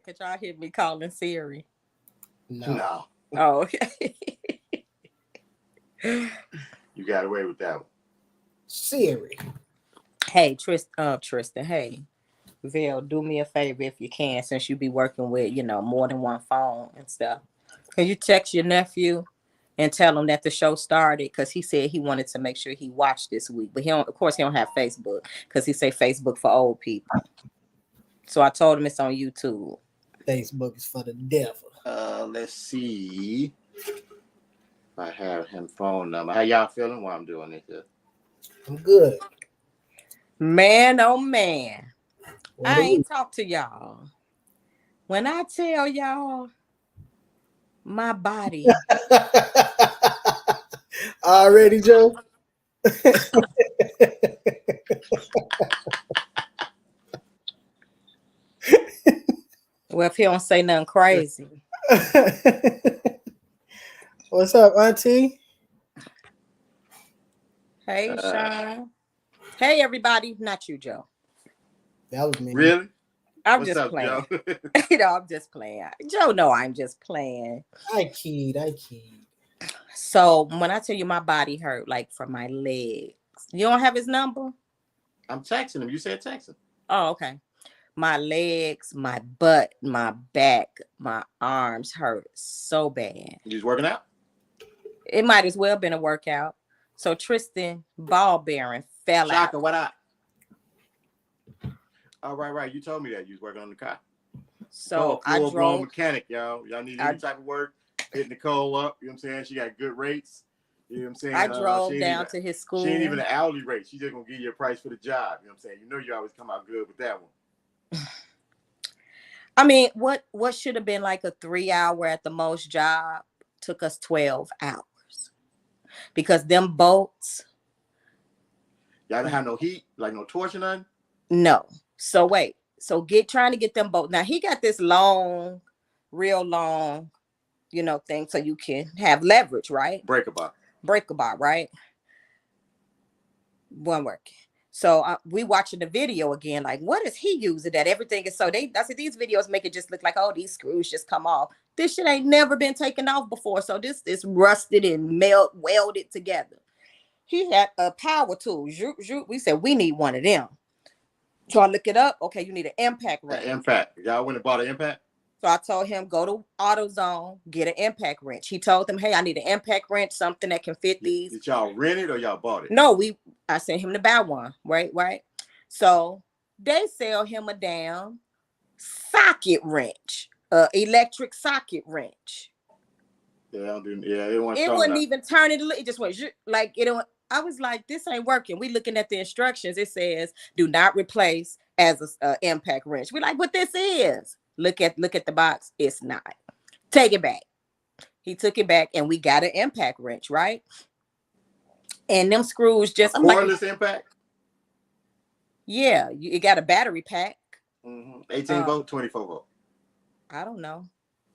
Could y'all hear me calling Siri? No. No, Oh, okay. you got away with that one. Siri. Hey, Tristan. Hey, Val, do me a favor if you can, since you be working with, more than one phone and stuff. Can you text your nephew and tell him that the show started? Because he said he wanted to make sure he watched this week, but of course, he don't have Facebook because he say Facebook for old people. So I told him it's on YouTube. Facebook is for the devil. Let's see if I have him phone number. How y'all feeling while I'm doing this? I'm good. Man, oh man, What I are we? ain't talked to y'all. When I tell y'all, my body. Already, Joe? Well, if he don't say nothing crazy. What's up, Auntie? Hey, Uh, Sean. Hey, everybody. Not you, Joe. That was me. really? I'm What's just up, playing. Joe? I'm just playing. Joe, no, I'm just playing. I keyed. So when I tell you my body hurt, like from my legs, you don't have his number? I'm texting him. You said text him. Oh, okay. My legs, my butt, my back, my arms hurt so bad. You just working out? It might as well been a workout. So Tristan ball bearing fell out. Shaka, what up? Oh, right. You told me that you was working on the car. So I full blown drove. mechanic, y'all. Y'all need any type of work? Hit Nicole up. You know what I'm saying? She got good rates. You know what I'm saying? I drove she down to his school. She ain't even an hourly rate. She's just gonna give you a price for the job. You know what I'm saying? You know you always come out good with that one. I mean, what should have been like a 3-hour at the most job took us 12 hours because them bolts. Y'all didn't have no heat, like no torch or nothing? No. So wait. So trying to get them bolts. Now he got this long, real long, thing so you can have leverage, right? Breaker bar, right? One working. So we watching the video again. Like, what is he using? That everything is so I said these videos make it just look like, oh, these screws just come off. This shit ain't never been taken off before. So this is rusted and welded together. He had a power tool. We said we need one of them. So I look it up. Okay, you need an impact wrench. Impact. Y'all went and bought an impact? So I told him, go to AutoZone, get an impact wrench. He told them, hey, I need an impact wrench, something that can fit these. Did y'all rent it or y'all bought it? No, I sent him to buy one, right? So they sell him a damn socket wrench, electric socket wrench. Yeah, it wouldn't even turn it. It just went like it. I was like, this ain't working. We looking at the instructions. It says, do not replace as a impact wrench. We're like, what this is? Look at the box. It's not. Take it back. He took it back, and we got an impact wrench, right? And them screws just cordless impact. Yeah, it got a battery pack. 18 volt, 24 volt. I don't know.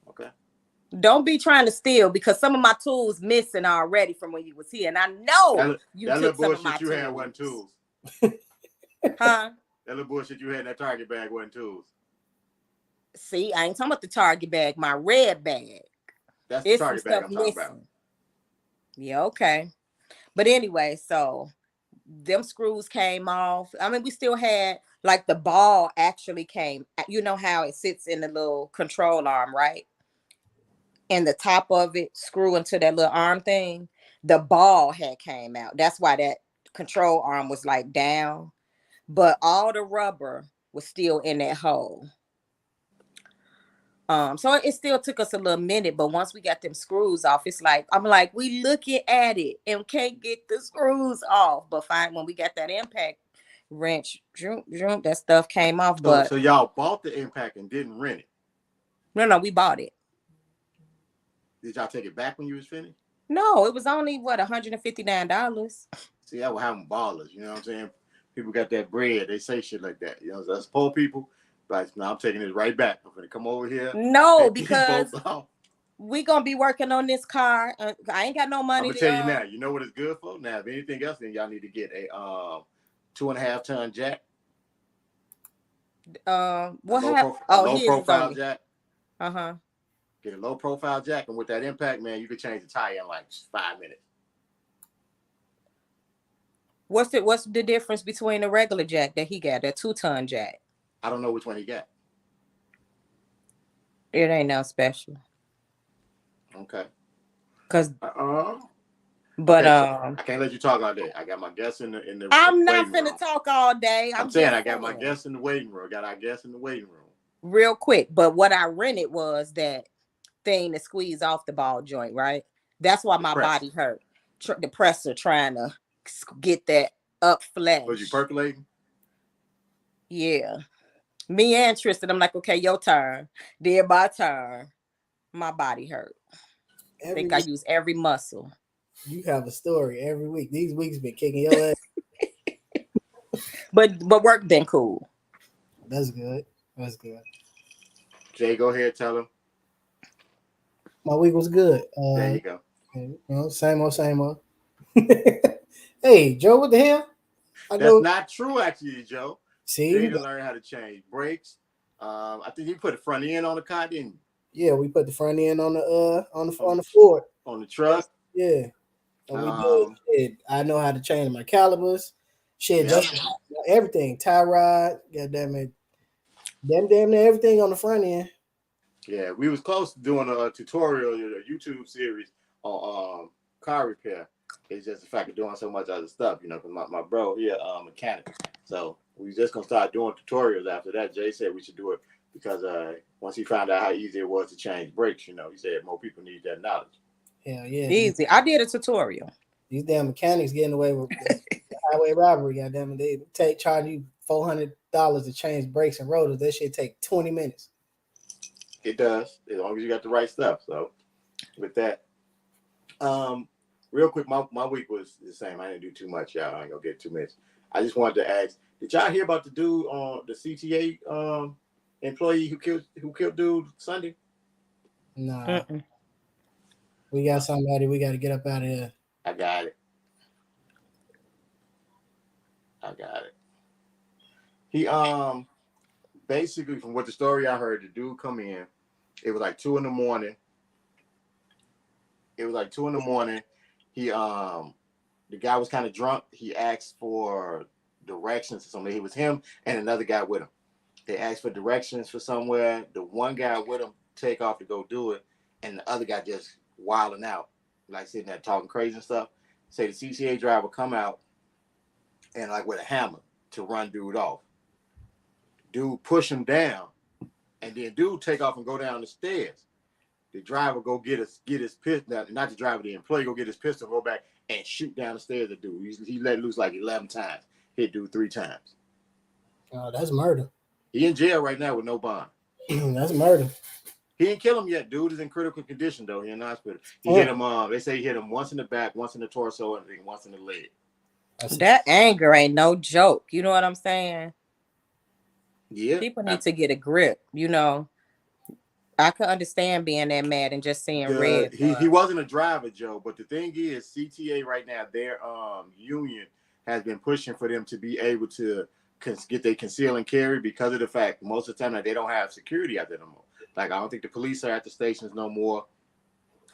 Okay. Don't be trying to steal because some of my tools missing already from when you was here, and I know you took some of my tools. Had wasn't tools. Huh? That little bullshit you had in that Target bag wasn't tools. See, I ain't talking about the Target bag, my red bag. That's the Target bag I'm talking about. Yeah, okay. But anyway, so them screws came off. I mean, we still had like the ball actually came. You know how it sits in the little control arm, right? And the top of it screw into that little arm thing. The ball had came out. That's why that control arm was like down. But all the rubber was still in that hole. So it still took us a little minute, but once we got them screws off, it's like, I'm like, we looking at it and can't get the screws off. But fine, when we got that impact wrench, that stuff came off. So y'all bought the impact and didn't rent it? No, we bought it. Did y'all take it back when you was finished? No, it was only $159. See, I was having ballers, you know what I'm saying? People got that bread, they say shit like that. You know, that's poor people. But now I'm taking this right back. I'm gonna come over here. No, because we gonna be working on this car. I ain't got no money. I'm gonna tell you now. You know what it's good for? Now, if anything else, then y'all need to get a 2.5 ton jack. What Low, happened? a Oh, low his is profile only. jack. Uh-huh. Get a low profile jack, and with that impact, man, you could change the tire in like 5 minutes. What's the difference between the regular jack that he got, that 2-ton jack? I don't know which one he got. It ain't no special. Okay. Cause but Okay, so I can't let you talk all day. I got my guests in the I'm not waiting finna room. talk all day. I'm saying I got my guests in the waiting room. I got our guests in the waiting room. Real quick, but what I rented was that thing to squeeze off the ball joint, right? That's why my body hurt. The presser trying to get that up flesh. Was you percolating? Yeah. Me and Tristan, I'm like, okay, your turn. Then my turn. My body hurt. I think I use every muscle. You have a story every week. These weeks been kicking your ass. But work been cool. That's good. That's good. Jay, go ahead, tell him. My week was good. There you go. You know, same old. Hey, Joe, what the hell? That's not true, actually, Joe. See, Jay to learn how to change brakes. I think you put the front end on the car, didn't you? Yeah, we put the front end on the Ford. On the truck. Yeah. And we did. Shit, I know how to change my calibers. Shit, just everything. Tie rod. Goddamn it. Damn near everything on the front end. Yeah, we was close to doing a tutorial, a YouTube series on car repair. It's just the fact of doing so much other stuff, you know, because my bro, he a mechanic. So we just going to start doing tutorials after that. Jay said we should do it because once he found out how easy it was to change brakes, you know, he said more people need that knowledge. Hell yeah. Easy. I did a tutorial. These damn mechanics getting away with highway robbery, goddamn it. They charge you $400 to change brakes and rotors. That shit take 20 minutes. It does, as long as you got the right stuff. So with that, real quick, my week was the same. I didn't do too much, y'all. I ain't gonna get too much. I just wanted to ask, did y'all hear about the dude on the CTA employee who killed dude Sunday? Nah. Mm-mm. We got somebody. We got to get up out of here. I got it. He basically, from what the story I heard, the dude come in. It was like 2 a.m. He the guy was kind of drunk. He asked for directions or something. It was him and another guy with him. They asked for directions for somewhere. The one guy with him take off to go do it, and the other guy just wilding out, like sitting there talking crazy and stuff. Say the CTA driver come out and like with a hammer to run dude off. Dude push him down, and then dude take off and go down the stairs. The driver go get his pistol, not the driver, the employee go get his pistol, go back and shoot down the stairs at dude. He let loose like 11 times, hit dude 3 times. Oh, that's murder. He in jail right now with no bond. That's murder. He didn't kill him yet. Dude is in critical condition though. He in the hospital. He hit him. They say he hit him once in the back, once in the torso, and then once in the leg. That anger ain't no joke. You know what I'm saying? Yeah. People need to get a grip. You know, I could understand being that mad and just seeing red. He wasn't a driver, Joe. But the thing is, CTA right now, their union has been pushing for them to be able to get their conceal and carry because of the fact most of the time that they don't have security out there no more. Like, I don't think the police are at the stations no more.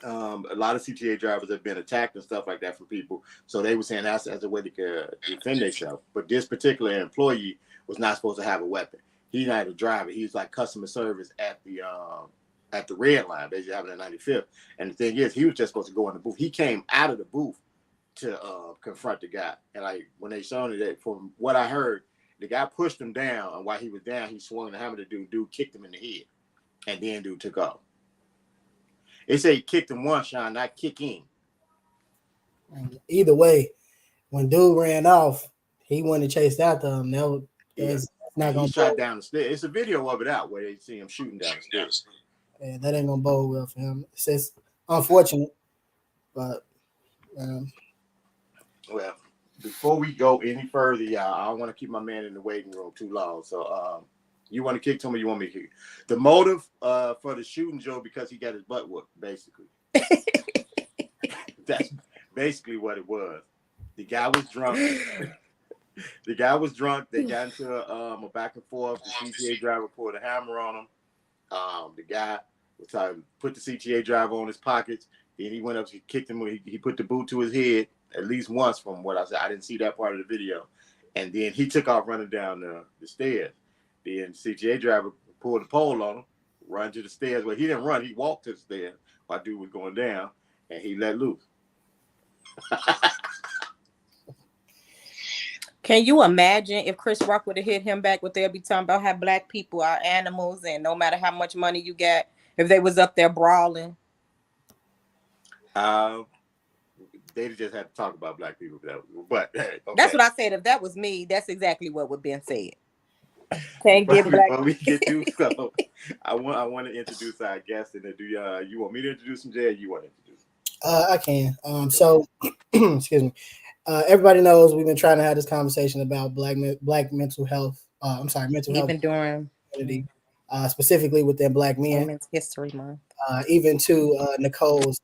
A lot of CTA drivers have been attacked and stuff like that from people. So they were saying that's as a way to defend themselves. But this particular employee was not supposed to have a weapon. He's not a driver. He's like customer service at the red line, basically having a 95th. And the thing is, he was just supposed to go in the booth. He came out of the booth to confront the guy. And like when they showed it, that from what I heard, the guy pushed him down, and while he was down, he swung the hammer to dude. Dude kicked him in the head, and then dude took off. They say he kicked him once, Sean, not kicking. Either way, when dude ran off, he went and chased after him. That's not gonna. He shot down the stairs. It's a video of it out where they see him shooting down the stairs. Yeah, that ain't gonna bode well for him. It's unfortunate, but well, before we go any further, y'all, I don't want to keep my man in the waiting room too long. So, you want to kick to him or you want me to kick? The motive for the shooting, Joe, because he got his butt whooped, basically. That's basically what it was. The guy was drunk. The guy was drunk. They got into a back and forth. The CTA driver pulled a hammer on him. The guy was trying to put the CTA driver on his pockets. Then he went up, he kicked him. He put the boot to his head at least once, from what I said. I didn't see that part of the video. And then he took off running down the stairs. Then CTA driver pulled the pole on him, run to the stairs. Well, he didn't run. He walked to the stairs while dude was going down, and he let loose. Can you imagine if Chris Rock would have hit him back, what they'll be talking about, how black people are animals and no matter how much money you get, if they was up there brawling? They just had to talk about black people. But hey, okay. That's what I said. If that was me, that's exactly what would been said. Can't get black. Before we get through, so I want to introduce our guest. And do you want me to introduce him, Jay? Or you want to introduce him? I can. So, excuse me. Everybody knows we've been trying to have this conversation about black mental health. Mental health. Even during community, specifically within Black men. Women's History Month. Even to Nicole's.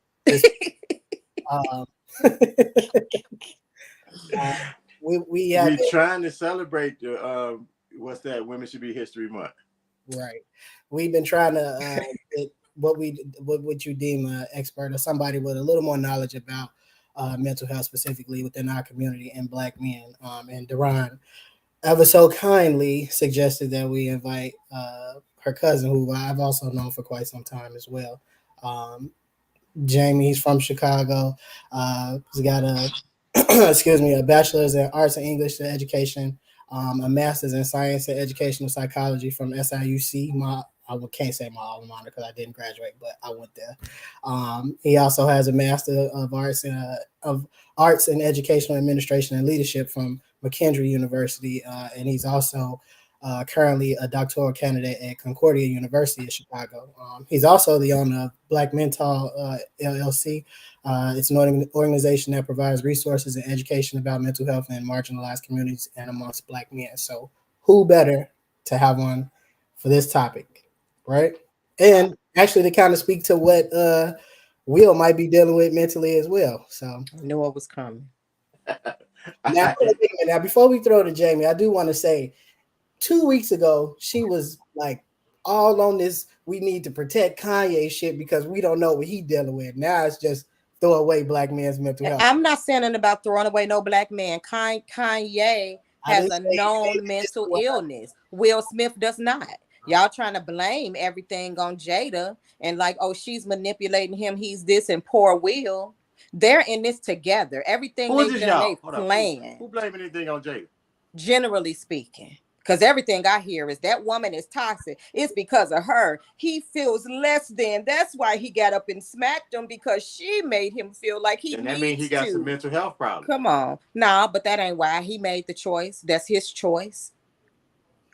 We're trying to celebrate the what's that? Women Should Be History Month. Right. We've been trying to get what you deem an expert or somebody with a little more knowledge about mental health, specifically within our community and Black men. And Deron ever so kindly suggested that we invite her cousin, who I've also known for quite some time as well. Jamie, he's from Chicago. He's got a a bachelor's in arts and English education, a master's in science and educational psychology from SIUC. I can't say my alma mater because I didn't graduate, but I went there. He also has a master of arts in educational administration and leadership from McKendree University, and he's also currently a doctoral candidate at Concordia University in Chicago. He's also the owner of Black Mental LLC. It's an organization that provides resources and education about mental health in marginalized communities and amongst Black men. So who better to have on for this topic, right? And actually to kind of speak to what Will might be dealing with mentally as well. So I knew it was coming. Now, before we throw to Jamie, I do want to say 2 weeks ago, she was like all on this, we need to protect Kanye shit because we don't know what he's dealing with. Now it's just throw away Black men's mental health. I'm not saying anything about throwing away no Black man. Kanye has a known mental illness. Will Smith does not. Y'all trying to blame everything on Jada and like, oh, she's manipulating him. He's this and poor Will. They're in this together. Everything they plan. Who blaming anything on Jada? Generally speaking. Because everything I hear is that woman is toxic. It's because of her. He feels less than. That's why he got up and smacked him because she made him feel like he and that means he got some mental health problems. Come on. No, but that ain't why he made the choice. That's his choice.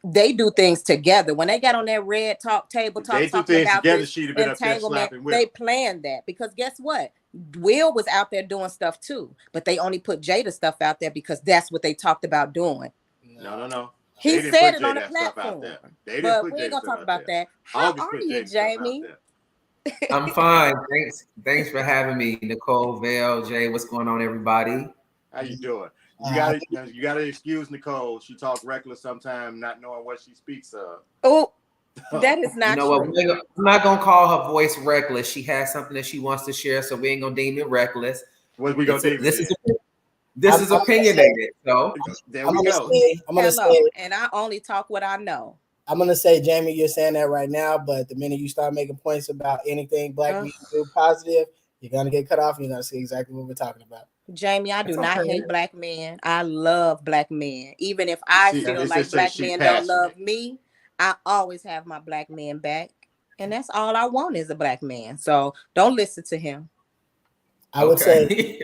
They do things together. When they got on that red table talking about together, she'd have been up there slapping Will. They planned that because guess what? Will was out there doing stuff too, but they only put Jada stuff out there because that's what they talked about doing. No. He said it on the platform. But we ain't gonna talk about that. How are you, Jamie? I'm fine. Thanks for having me, Nicole, Vale, Jay. What's going on, everybody? How you doing? You gotta excuse Nicole. She talks reckless sometimes, not knowing what she speaks of. Oh, that is not true. What? I'm not gonna call her voice reckless. She has something that she wants to share, so we ain't gonna deem it reckless. What we gonna deem this? This is opinionated. So there we go. I'm gonna say, and I only talk what I know. I'm gonna say, Jamie, you're saying that right now, but the minute you start making points about anything Black men do positive, you're gonna get cut off and you're gonna see exactly what we're talking about. Jamie, I do not hate Black men. I love Black men. Even if I feel like Black men don't love me, I always have my Black men back. And that's all I want is a Black man. So don't listen to him. I would say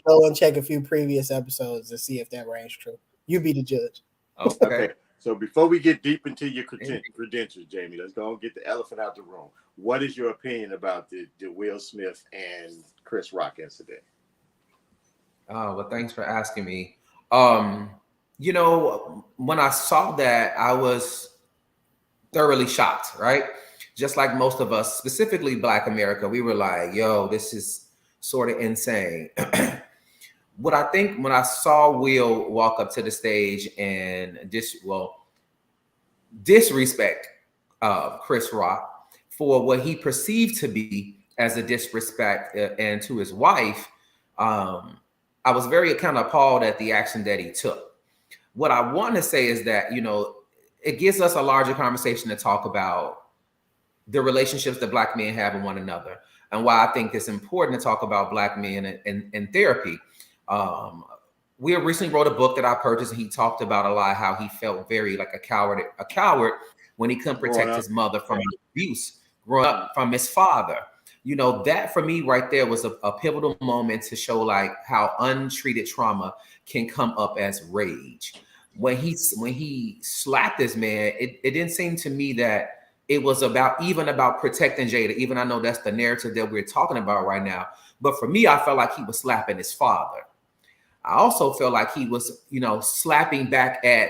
go and check a few previous episodes to see if that rings true. You be the judge. Okay. So before we get deep into your credentials, Jamie, let's go and get the elephant out the room. What is your opinion about the Will Smith and Chris Rock incident? Oh, well, thanks for asking me. When I saw that, I was thoroughly shocked, right? Just like most of us, specifically Black America, we were like, yo, this is sort of insane. what I think when I saw Will walk up to the stage and disrespect Chris Rock for what he perceived to be as a disrespect and to his wife, I was very kind of appalled at the action that he took. What I want to say is that, you know, it gives us a larger conversation to talk about the relationships that Black men have with one another, and why I think it's important to talk about Black men in therapy. We recently wrote a book that I purchased, and he talked about a lot how he felt very like a coward when he couldn't protect his mother from abuse, growing up from his father. You know, that for me right there was a pivotal moment to show like how untreated trauma can come up as rage. When he slapped this man, it didn't seem to me that it was about protecting Jada. Even I know that's the narrative that we're talking about right now. But for me, I felt like he was slapping his father. I also felt like he was, you know, slapping back at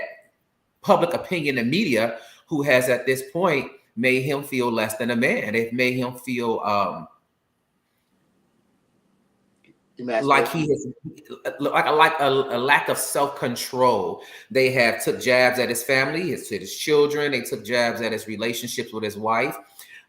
public opinion and media, who has at this point made him feel less than a man. They've made him feel like he has like a lack of self-control. They have took jabs at his family, his children. They took jabs at his relationships with his wife.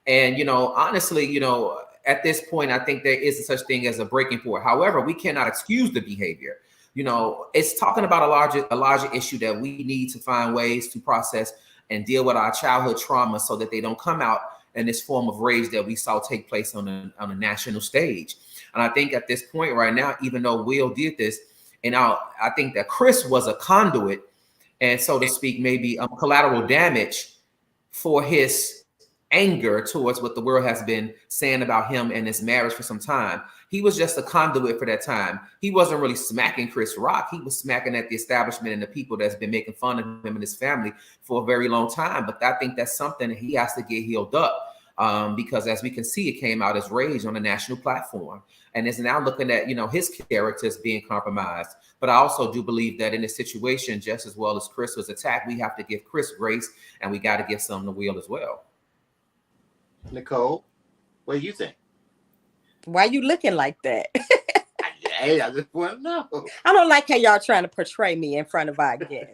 And, you know, honestly, you know, at this point, I think there is such thing as a breaking point. However, we cannot excuse the behavior. You know, it's talking about a larger issue that we need to find ways to process and deal with our childhood trauma so that they don't come out in this form of rage that we saw take place on a national stage. And I think at this point right now, even though Will did this, and I think that Chris was a conduit and, so to speak, maybe collateral damage for his anger towards what the world has been saying about him and his marriage for some time. He was just a conduit for that time. He wasn't really smacking Chris Rock. He was smacking at the establishment and the people that's been making fun of him and his family for a very long time. But I think that's something that he has to get healed up. Because as we can see, it came out as rage on a national platform, and is now looking at, you know, his characters being compromised. But I also do believe that in this situation, just as well as Chris was attacked, we have to give Chris grace, and we got to give some to Will as well. Nicole, what do you think? Why you looking like that? Hey, I just want to know. I don't like how y'all trying to portray me in front of our guests.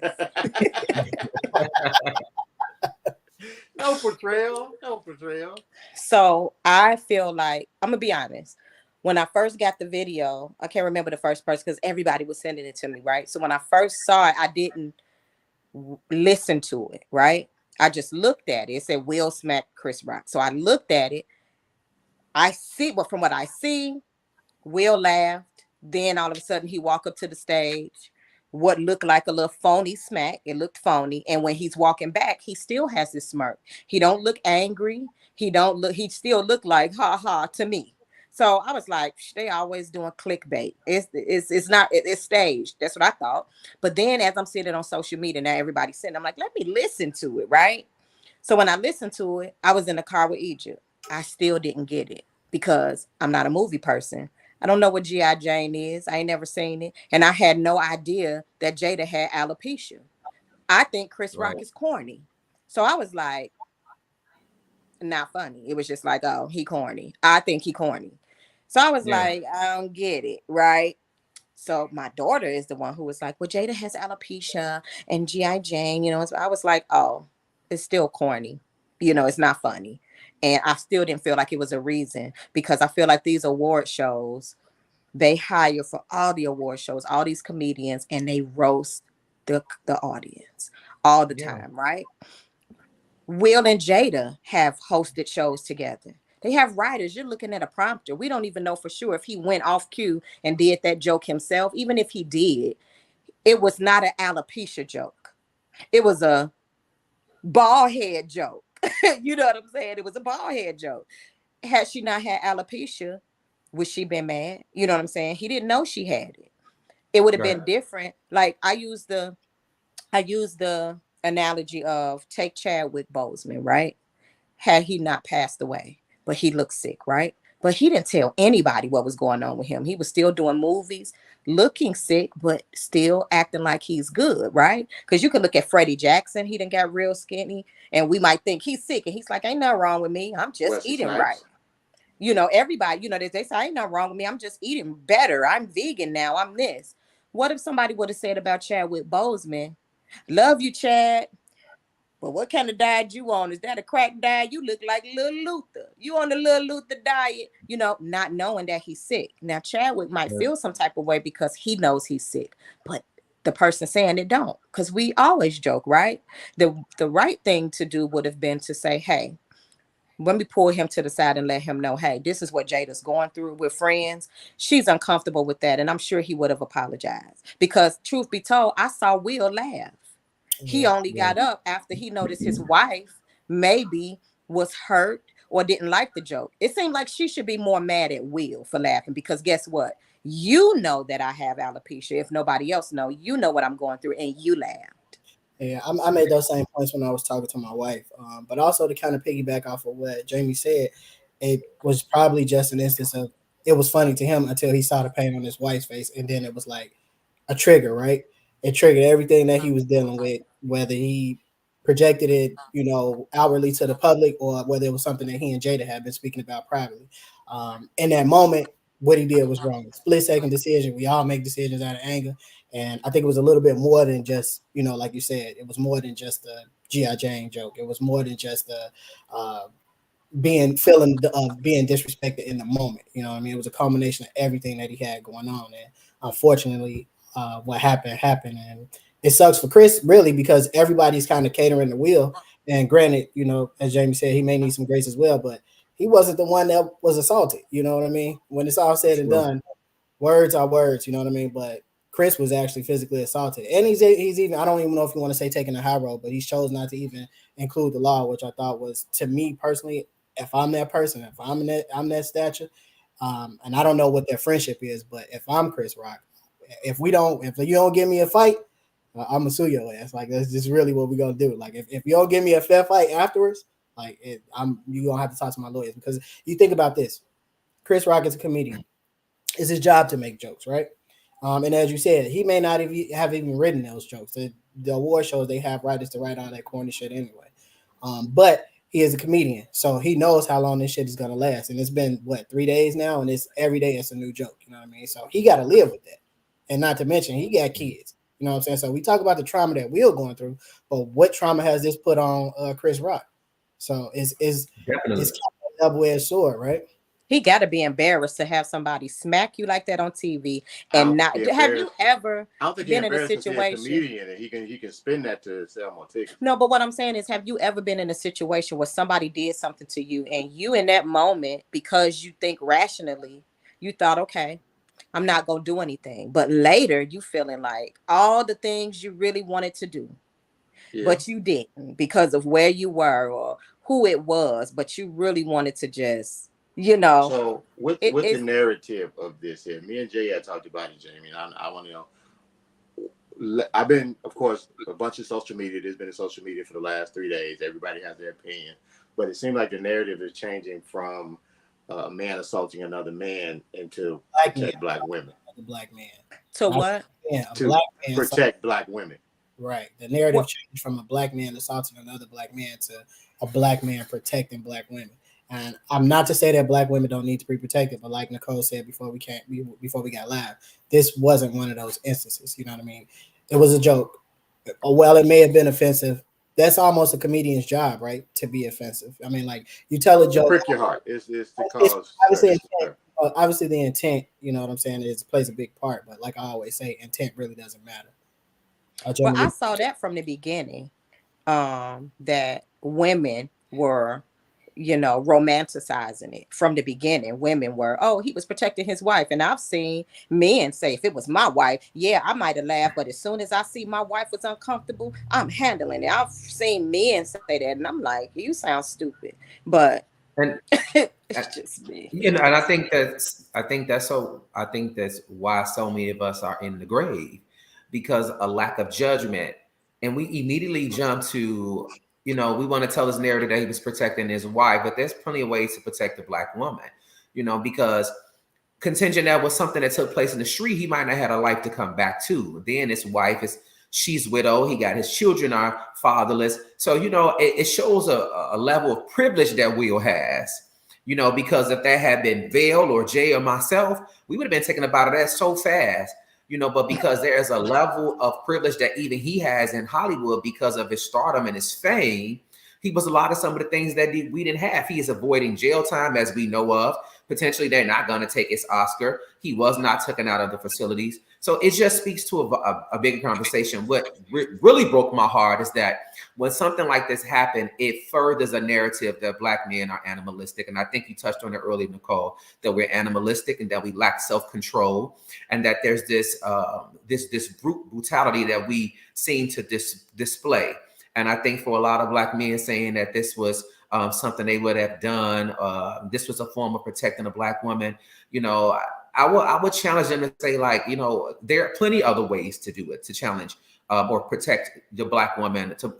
No portrayal. So I feel like, I'm gonna be honest. When I first got the video, I can't remember the first person because everybody was sending it to me, right? So when I first saw it, I didn't listen to it, right? I just looked at it. It said Will smack Chris Rock. So I looked at it. I see, well, from what I see, Will laughed. Then all of a sudden he walked up to the stage. What looked like a little phony smack. It looked phony. And when he's walking back, he still has this smirk. He don't look angry. He still look like ha ha to me. So I was like, they always doing clickbait. It's staged. That's what I thought. But then as I'm sitting on social media, now everybody's sitting, I'm like, let me listen to it, right? So when I listened to it, I was in the car with Egypt. I still didn't get it because I'm not a movie person. I don't know what G.I. Jane is. I ain't never seen it. And I had no idea that Jada had alopecia. I think Chris Rock is corny. So I was like, not funny. It was just like, oh, he corny. I think he corny. So I was like, I don't get it, right? So my daughter is the one who was like, well, Jada has alopecia and G.I. Jane, you know. So I was like, oh, it's still corny. You know, it's not funny. And I still didn't feel like it was a reason, because I feel like these award shows, they hire for all the award shows, all these comedians, and they roast the audience all the time, right? Will and Jada have hosted shows together. They have writers. You're looking at a prompter. We don't even know for sure if he went off cue and did that joke himself. Even if he did, it was not an alopecia joke. It was a bald head joke. You know what I'm saying? It was a bald head joke. Had she not had alopecia, would she been mad? You know what I'm saying? He didn't know she had it. It would have been different. Like I use the analogy of take Chadwick Boseman, right? Had he not passed away, but he looked sick, right? But he didn't tell anybody what was going on with him. He was still doing movies, looking sick, but still acting like he's good, right? Because you could look at Freddie Jackson. He done got real skinny, and we might think he's sick, and he's like, ain't nothing wrong with me. I'm just eating right. You know, everybody, you know, they say, ain't nothing wrong with me. I'm just eating better. I'm vegan now. I'm this. What if somebody would have said about Chadwick Boseman, love you, Chad, but what kind of diet you on? Is that a crack diet? You look like Lil Luther. You on the Lil Luther diet, not knowing that he's sick. Now, Chadwick might feel some type of way because he knows he's sick, but the person saying it don't, because we always joke, right? The right thing to do would have been to say, hey, let me pull him to the side and let him know, hey, this is what Jada's going through with friends. She's uncomfortable with that. And I'm sure he would have apologized, because truth be told, I saw Will laugh. He only got up after he noticed his wife maybe was hurt or didn't like the joke. It seemed like she should be more mad at Will for laughing, because guess what? You know that I have alopecia. If nobody else know, you know what I'm going through, and you laughed. Yeah, I made those same points when I was talking to my wife. But also to kind of piggyback off of what Jamie said, it was probably just an instance of, it was funny to him until he saw the pain on his wife's face, and then it was like a trigger, right? It triggered everything that he was dealing with, whether he projected it, outwardly to the public, or whether it was something that he and Jada had been speaking about privately. In that moment, what he did was wrong. Split second decision. We all make decisions out of anger. And I think it was a little bit more than just, like you said, it was more than just a G.I. Jane joke. It was more than just being disrespected in the moment. You know what I mean? It was a culmination of everything that he had going on. And unfortunately, what happened. And it sucks for Chris, really, because everybody's kind of catering the wheel. And granted, as Jamie said, he may need some grace as well, but he wasn't the one that was assaulted. You know what I mean? When it's all said and done, words are words, you know what I mean? But Chris was actually physically assaulted. And he's even, I don't even know if you want to say taking a high road, but he chose not to even include the law, which I thought was, to me personally, if I'm that person, if I'm that stature, and I don't know what their friendship is, but if I'm Chris Rock, if you don't give me a fight, I'm gonna sue your ass. Like, that's just really what we're gonna do. Like, if you don't give me a fair fight afterwards, you gonna have to talk to my lawyers, because you think about this. Chris Rock is a comedian. It's his job to make jokes, right? And as you said, he may not have even written those jokes. The award shows, they have writers to write all that corny shit anyway. But he is a comedian, so he knows how long this shit is gonna last. And it's been 3 days now, and it's every day it's a new joke. You know what I mean? So he got to live with that, and not to mention he got kids. You know what I'm saying? So we talk about the trauma that we're going through, but what trauma has this put on Chris Rock? So it's kind of a double-edged sword, right? He got to be embarrassed to have somebody smack you like that on TV and not. Have you ever been in a situation? Comedian, and he can spin that to sell more tickets. No, but what I'm saying is, have you ever been in a situation where somebody did something to you, and you in that moment, because you think rationally, you thought, okay, I'm not gonna do anything, but later you feeling like all the things you really wanted to do, but you didn't because of where you were or who it was, but you really wanted to just. So what's the narrative of this here? Me and Jay had talked about it, Jamie. And I want to know. I've been, of course, a bunch of social media. There's been in social media for the last 3 days. Everybody has their opinion, but it seems like the narrative is changing from a man assaulting another man into black women. Black man. To what? Yeah, to black man protect black women. Right. The narrative changed from a black man assaulting another black man to a black man protecting black women. And I'm not to say that black women don't need to be protected, but like Nicole said before we got live, this wasn't one of those instances. You know what I mean? It was a joke. Well, it may have been offensive. That's almost a comedian's job, right? To be offensive. I mean, like, you tell a joke. Prick your heart. It's the cause. Obviously, the intent, you know what I'm saying, plays a big part. But like I always say, intent really doesn't matter. Well, I saw that from the beginning, that women were, romanticizing it from the beginning. Women were, he was protecting his wife. And I've seen men say, if it was my wife, I might have laughed. But as soon as I see my wife was uncomfortable, I'm handling it. I've seen men say that. And I'm like, you sound stupid. But it's just me. And I think that's why so many of us are in the grave, because a lack of judgment. And we immediately jump to, we want to tell this narrative that he was protecting his wife, but there's plenty of ways to protect the black woman, because contingent that was something that took place in the street, he might not have a life to come back to. Then his wife she's widowed. He got his children are fatherless. So, it shows a level of privilege that Will has, because if that had been Vail or Jay or myself, we would have been taken about that so fast. but because there is a level of privilege that even he has in Hollywood because of his stardom and his fame, he was allowed to some of the things that we didn't have. He is avoiding jail time, as we know of. Potentially, they're not going to take his Oscar. He was not taken out of the facilities. So it just speaks to a bigger conversation. What really broke my heart is that when something like this happened, it furthers a narrative that Black men are animalistic. And I think you touched on it earlier, Nicole, that we're animalistic and that we lack self-control, and that there's this brutality that we seem to display. And I think for a lot of Black men saying that this was something they would have done, this was a form of protecting a Black woman, I would challenge them to say, like, there are plenty other ways to do it, to challenge or protect your Black woman, to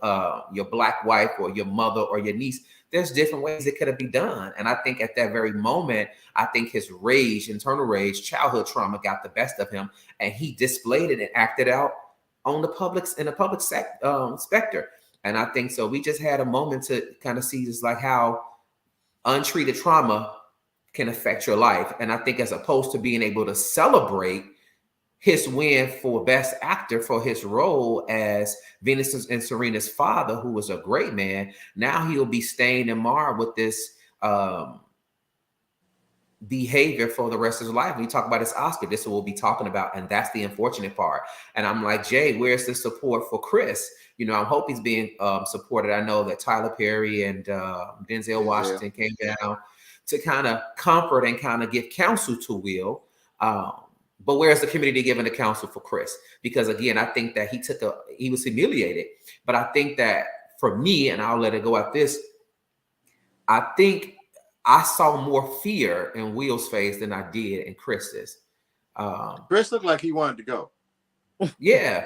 your Black wife or your mother or your niece. There's different ways it could have been done. And I think at that very moment, I think his rage, internal rage, childhood trauma got the best of him, and he displayed it and acted out on the public specter. And I think so. We just had a moment to kind of see just like how untreated trauma can affect your life. And I think as opposed to being able to celebrate his win for Best Actor for his role as Venus and Serena's father, who was a great man, now he'll be stained and marred with this behavior for the rest of his life. When you talk about his Oscar, this is what we'll be talking about. And that's the unfortunate part. And I'm like, Jay, where's the support for Chris? I hope he's being supported. I know that Tyler Perry and Denzel Washington came down to kind of comfort and kind of give counsel to Will. But where's the community giving the counsel for Chris? Because again, I think that he was humiliated. But I think that for me, and I'll let it go at this, I think I saw more fear in Will's face than I did in Chris's. Chris looked like he wanted to go. Yeah.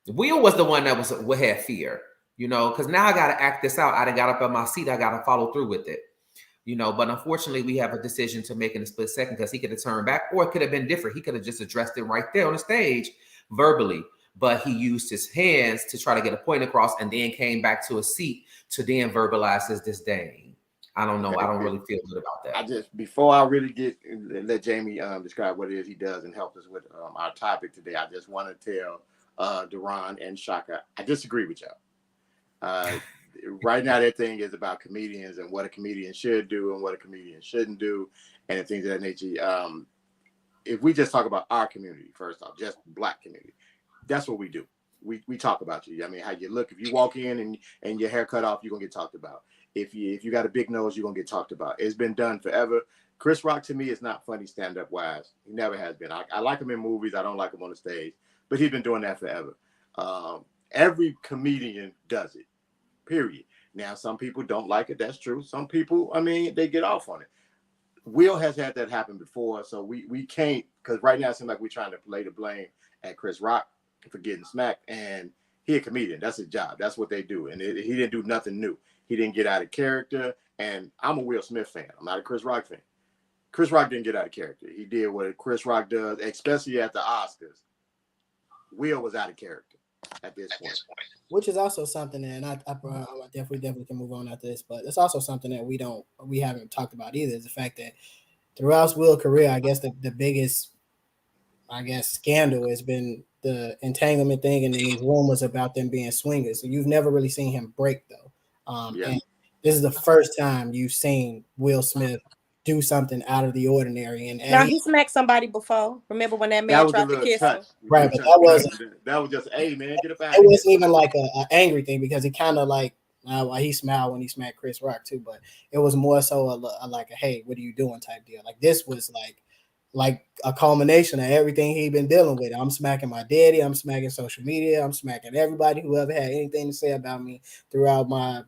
Will was the one that had fear, because now I got to act this out. I done got up on my seat. I got to follow through with it, but unfortunately we have a decision to make in a split second, because he could have turned back, or it could have been different. He could have just addressed it right there on the stage verbally, but he used his hands to try to get a point across and then came back to a seat to then verbalize his disdain. I don't know. I don't really feel good about that. Before I really let Jamie describe what it is he does and help us with our topic today, I just want to tell Deron and Shaka, I disagree with y'all. Right now, that thing is about comedians and what a comedian should do and what a comedian shouldn't do, and things of that nature. If we just talk about our community, first off, just Black community, that's what we do. We talk about you. I mean, how you look. If you walk in and your hair cut off, you're gonna get talked about. If you got a big nose, you're gonna get talked about. It's been done forever. Chris Rock to me is not funny stand-up wise. He never has been. I like him in movies. I don't like him on the stage. But he's been doing that forever. Every comedian does it, period. Now, some people don't like it. That's true. Some people, they get off on it. Will has had that happen before, so we can't, because right now it seems like we're trying to lay the blame at Chris Rock for getting smacked. And he a comedian. That's his job. That's what they do. And he didn't do nothing new. He didn't get out of character. And I'm a Will Smith fan. I'm not a Chris Rock fan. Chris Rock didn't get out of character. He did what Chris Rock does, especially at the Oscars. Will was out of character at this point, which is also something, and I definitely can move on after this, but it's also something that we haven't talked about either, is the fact that throughout Will's career, I guess the biggest, scandal has been the entanglement thing and these rumors about them being swingers. So you've never really seen him break though. And this is the first time you've seen Will Smith do something out of the ordinary. And now he smacked somebody before. Remember when that man tried to kiss him? Right, but that was just, hey man, get it back. It wasn't even like an angry thing, because he kind of like he smiled when he smacked Chris Rock too, but it was more so like a hey, what are you doing type deal. Like this was like a culmination of everything he'd been dealing with. I'm smacking my daddy. I'm smacking social media. I'm smacking everybody who ever had anything to say about me throughout my,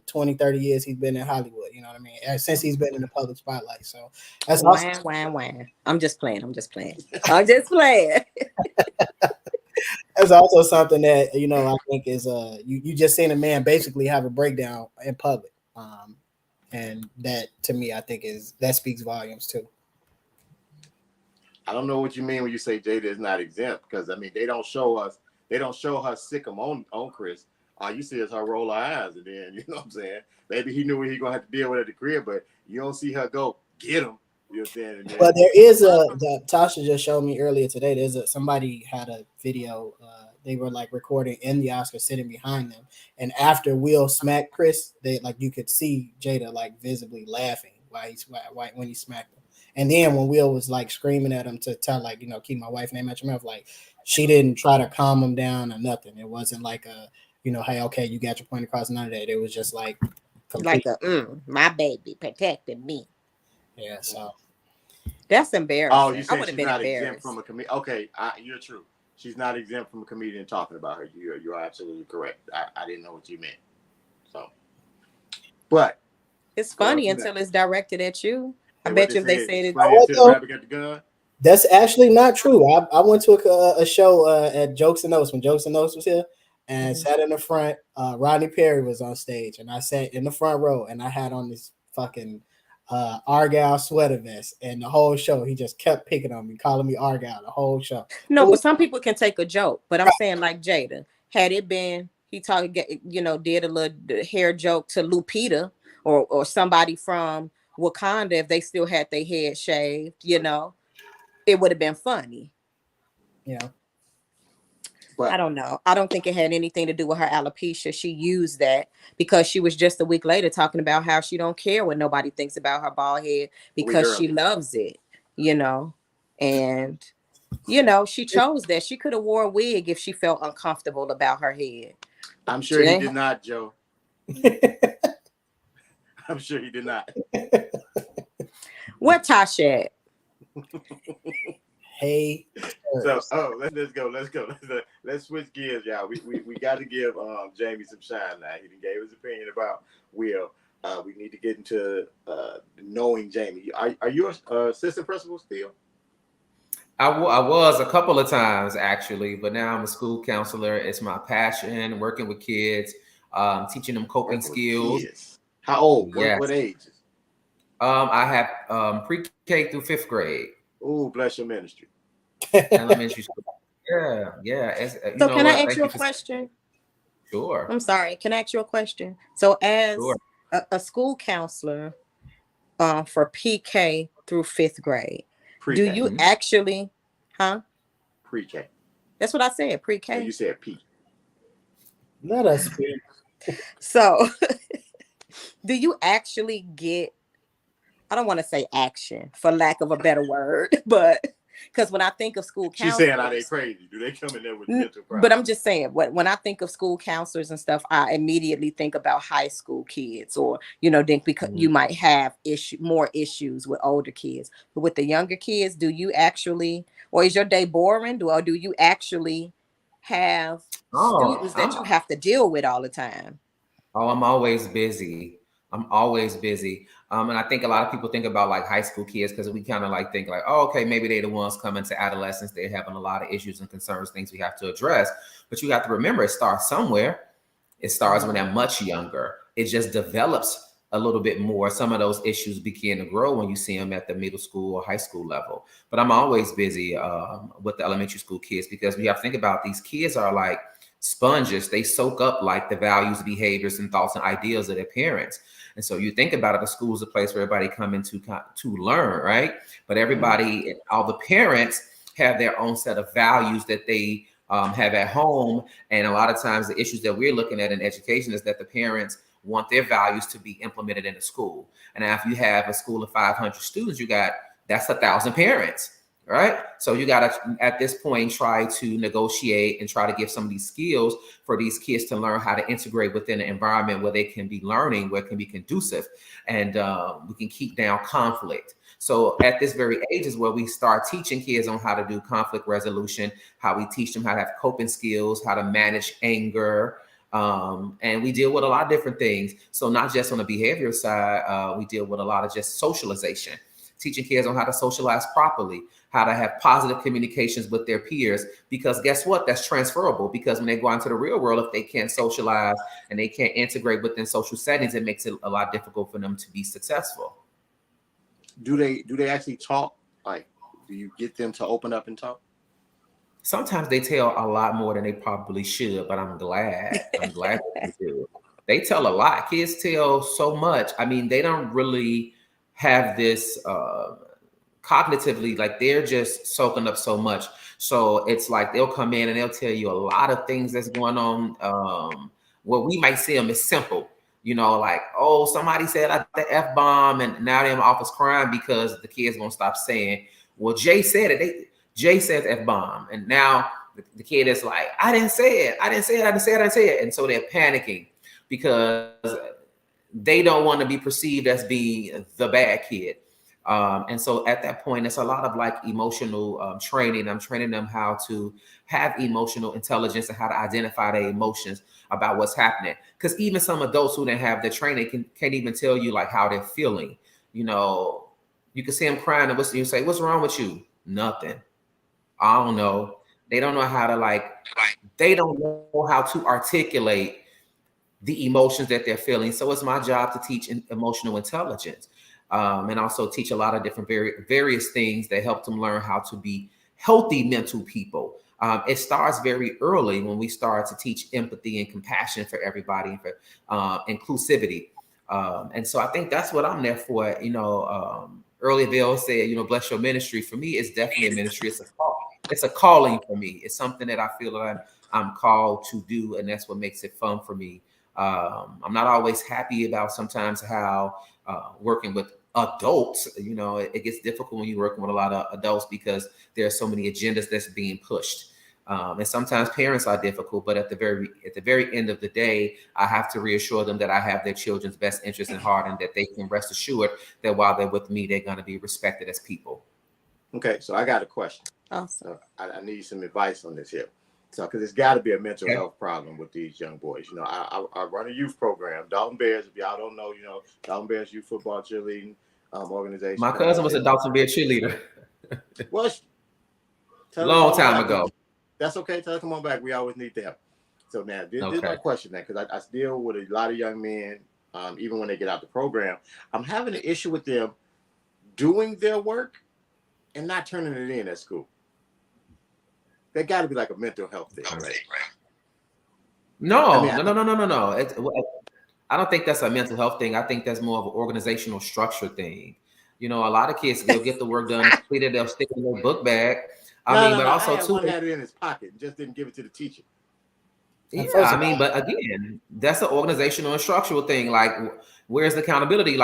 20, 30 years he's been in Hollywood. You know what I mean? Since he's been in the public spotlight. So that's wham. I'm just playing. That's also something that, I think is, you just seen a man basically have a breakdown in public. And that to me, I think that speaks volumes too. I don't know what you mean when you say Jada is not exempt, because they don't show her sick him on Chris. All you see is her roll her eyes, and then you know what I'm saying. Maybe he knew what he gonna have to deal with at the crib, but you don't see her go get him You're standing there. But there is that Tasha just showed me earlier today. Somebody had a video. They were like recording in the Oscar, sitting behind them, and after Will smacked Chris, they like you could see Jada like visibly laughing when he smacked him. And then when Will was like screaming at him to tell like keep my wife's name out your mouth, like she didn't try to calm him down or nothing. It wasn't like a hey, okay, you got your point across. None of that. It was just like like my baby protected me. Yeah, so that's embarrassing. Oh, you I said would have she's been not embarrassed. exempt from a comedian. Okay, you're true. She's not exempt from a comedian talking about her. You're absolutely correct. I didn't know what you meant. So, but it's funny until it's directed at you. I and bet what you if they said it. explain it to the rapper got the gun. That's actually not true. I went to a show at Jokes and Notes when Jokes and Notes was here, and sat in the front. Rodney Perry was on stage, and I sat in the front row, and I had on this fucking Argyle sweater vest, and the whole show he just kept picking on me, calling me Argyle the whole show. No, but some people can take a joke. But I'm saying like Jada, had it been he did a little hair joke to Lupita or somebody from Wakanda, if they still had their head shaved, it would have been funny. Yeah. But I don't know. I don't think it had anything to do with her alopecia. She used that because she was just a week later talking about how she don't care what nobody thinks about her bald head because she loves it, and she chose that. She could have wore a wig if she felt uncomfortable about her head. I'm sure he did not, Joe. I'm sure he did not. What Tasha at? Hey. So let's go. Let's switch gears, y'all. We got to give Jamie some shine now. He gave his opinion about Will. We need to get into knowing Jamie. Are you an assistant principal still? I was a couple of times actually, but now I'm a school counselor. It's my passion, working with kids, teaching them coping skills. Kids. How old? Yes. What ages? I have pre-K through 5th grade. Oh, bless your ministry. Elementary school. Yeah. So can I ask you a question? Sure. I'm sorry. Can I ask you a question? So as a school counselor for PK through 5th grade, Pre-K. do you actually, Pre-K. That's what I said, pre-K. No, you said P. Let us speak. So do you actually get, I don't want to say action for lack of a better word, but because when I think of school counselors, she's saying, are they crazy? Do they come in there with mental problems? But I'm just saying, when I think of school counselors and stuff, I immediately think about high school kids, or think because you might have more issues with older kids. But with the younger kids, do you actually, or is your day boring? Or do you actually have students that you have to deal with all the time? Oh, I'm always busy. And I think a lot of people think about like high school kids because we kind of like think like, oh, okay, maybe they're the ones coming to adolescence. They're having a lot of issues and concerns, things we have to address. But you have to remember, it starts somewhere. It starts when they're much younger. It just develops a little bit more. Some of those issues begin to grow when you see them at the middle school or high school level. But I'm always busy with the elementary school kids because we have to think about these kids are like sponges. They soak up like the values, behaviors, and thoughts and ideas of their parents. And so you think about it, the school is a place where everybody come in to learn, right? But everybody, all the parents have their own set of values that they have at home. And a lot of times the issues that we're looking at in education is that the parents want their values to be implemented in the school. And if you have a school of 500 students, that's 1,000 parents. Right. So you got to, at this point, try to negotiate and try to give some of these skills for these kids to learn how to integrate within an environment where they can be learning, where it can be conducive, and we can keep down conflict. So at this very age is where we start teaching kids on how to do conflict resolution, how we teach them how to have coping skills, how to manage anger. And we deal with a lot of different things. So not just on the behavior side, we deal with a lot of just socialization, teaching kids on how to socialize properly, how to have positive communications with their peers, because guess what? That's transferable, because when they go into the real world, if they can't socialize and they can't integrate within social settings, it makes it a lot difficult for them to be successful. Do they actually talk? Like, do you get them to open up and talk? Sometimes they tell a lot more than they probably should, but I'm glad that they do. They tell a lot. Kids tell so much. I mean, they don't really have this cognitively, like they're just soaking up so much. So it's like they'll come in and they'll tell you a lot of things that's going on. What we might see them as simple, like, oh, somebody said the F-bomb and now they're in my office crying because the kids won't stop saying, well, Jay said it. Jay said F-bomb. And now the kid is like, I didn't say it. I didn't say it. And so they're panicking because they don't want to be perceived as being the bad kid. And so at that point, it's a lot of like emotional training. I'm training them how to have emotional intelligence and how to identify their emotions about what's happening. Because even some adults who didn't have the training can't even tell you like how they're feeling. You can see them crying and you say, what's wrong with you? Nothing. I don't know. They don't know how to they don't know how to articulate the emotions that they're feeling. So it's my job to teach emotional intelligence. And also teach a lot of different various things that help them learn how to be healthy mental people. It starts very early when we start to teach empathy and compassion for everybody and for inclusivity. And so I think that's what I'm there for. Earlier Bill said, bless your ministry. For me, it's definitely a ministry. It's a call. It's a calling for me. It's something that I feel that I'm called to do, and that's what makes it fun for me. I'm not always happy about sometimes how working with adults, it gets difficult when you're working with a lot of adults because there are so many agendas that's being pushed. And sometimes parents are difficult, but at the very end of the day, I have to reassure them that I have their children's best interest in heart and that they can rest assured that while they're with me, they're going to be respected as people. Okay, so I got a question. Awesome. I need some advice on this here. So, because it's got to be a mental health problem with these young boys. I run a youth program, Dalton Bears. If y'all don't know, Dalton Bears Youth Football Cheerleading organization. My cousin was a Dalton Bear cheerleader. Well, long time ago. That's okay. Tell her come on back. We always need them. So now, this is my question, because I deal with a lot of young men, even when they get out the program. I'm having an issue with them doing their work and not turning it in at school. There got to be like a mental health thing, right? No. I don't think that's a mental health thing. I think that's more of an organizational structure thing. A lot of kids, they'll get the work done, completed, they'll stick it in their book bag. One had it in his pocket and just didn't give it to the teacher. Yeah, but again, that's an organizational and structural thing. Like, where's the accountability?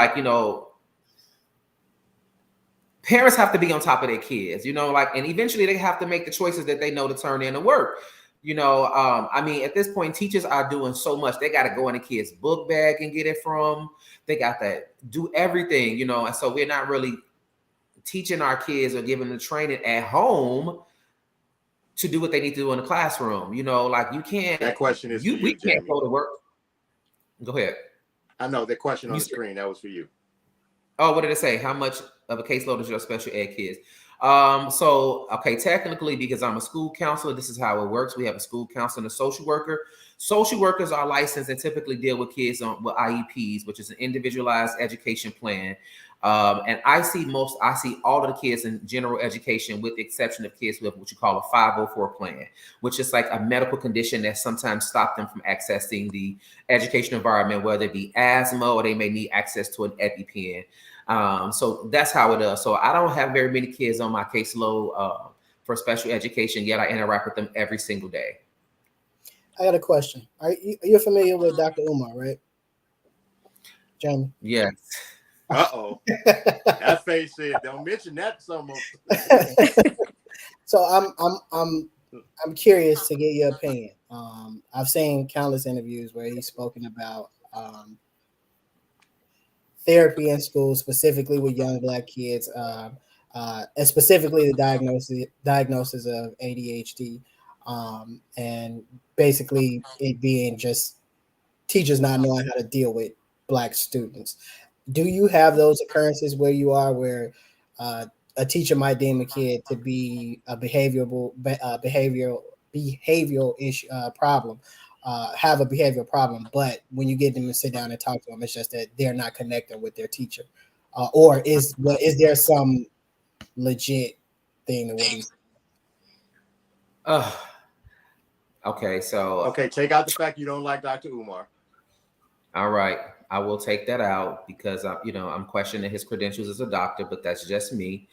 Parents have to be on top of their kids, and eventually they have to make the choices that they know to turn in the work. At this point, teachers are doing so much. They got to go in the kids' book bag and get it from. They got to do everything, and so we're not really teaching our kids or giving the training at home to do what they need to do in the classroom. You can't. That question is we can't go to work. Go ahead. I know the question on the screen. That was for you. Oh, what did it say? How much of a caseload is your special ed kids? Technically, because I'm a school counselor, this is how it works. We have a school counselor and a social worker. Social workers are licensed and typically deal with kids with IEPs, which is an individualized education plan. And I see all of the kids in general education, with the exception of kids who have what you call a 504 plan, which is like a medical condition that sometimes stops them from accessing the education environment, whether it be asthma or they may need access to an EpiPen. So that's how it is. So I don't have very many kids on my caseload for special education, yet I interact with them every single day. I got a question. You're familiar with Dr. Umar, right? Jamie? Yes. Uh-oh. That face said, don't mention that so much. So I'm curious to get your opinion. I've seen countless interviews where he's spoken about therapy in school, specifically with young Black kids, and specifically the diagnosis of ADHD, and basically it being just teachers not knowing how to deal with Black students. Do you have those occurrences where you are, where a teacher might deem a kid to be a behavioral issue problem, have a behavioral problem, but when you get them to sit down and talk to them, it's just that they're not connecting with their teacher, or is there some legit thing to what he's? Okay, take out the fact you don't like Dr. Umar. All right, I will take that out because I'm questioning his credentials as a doctor, but that's just me.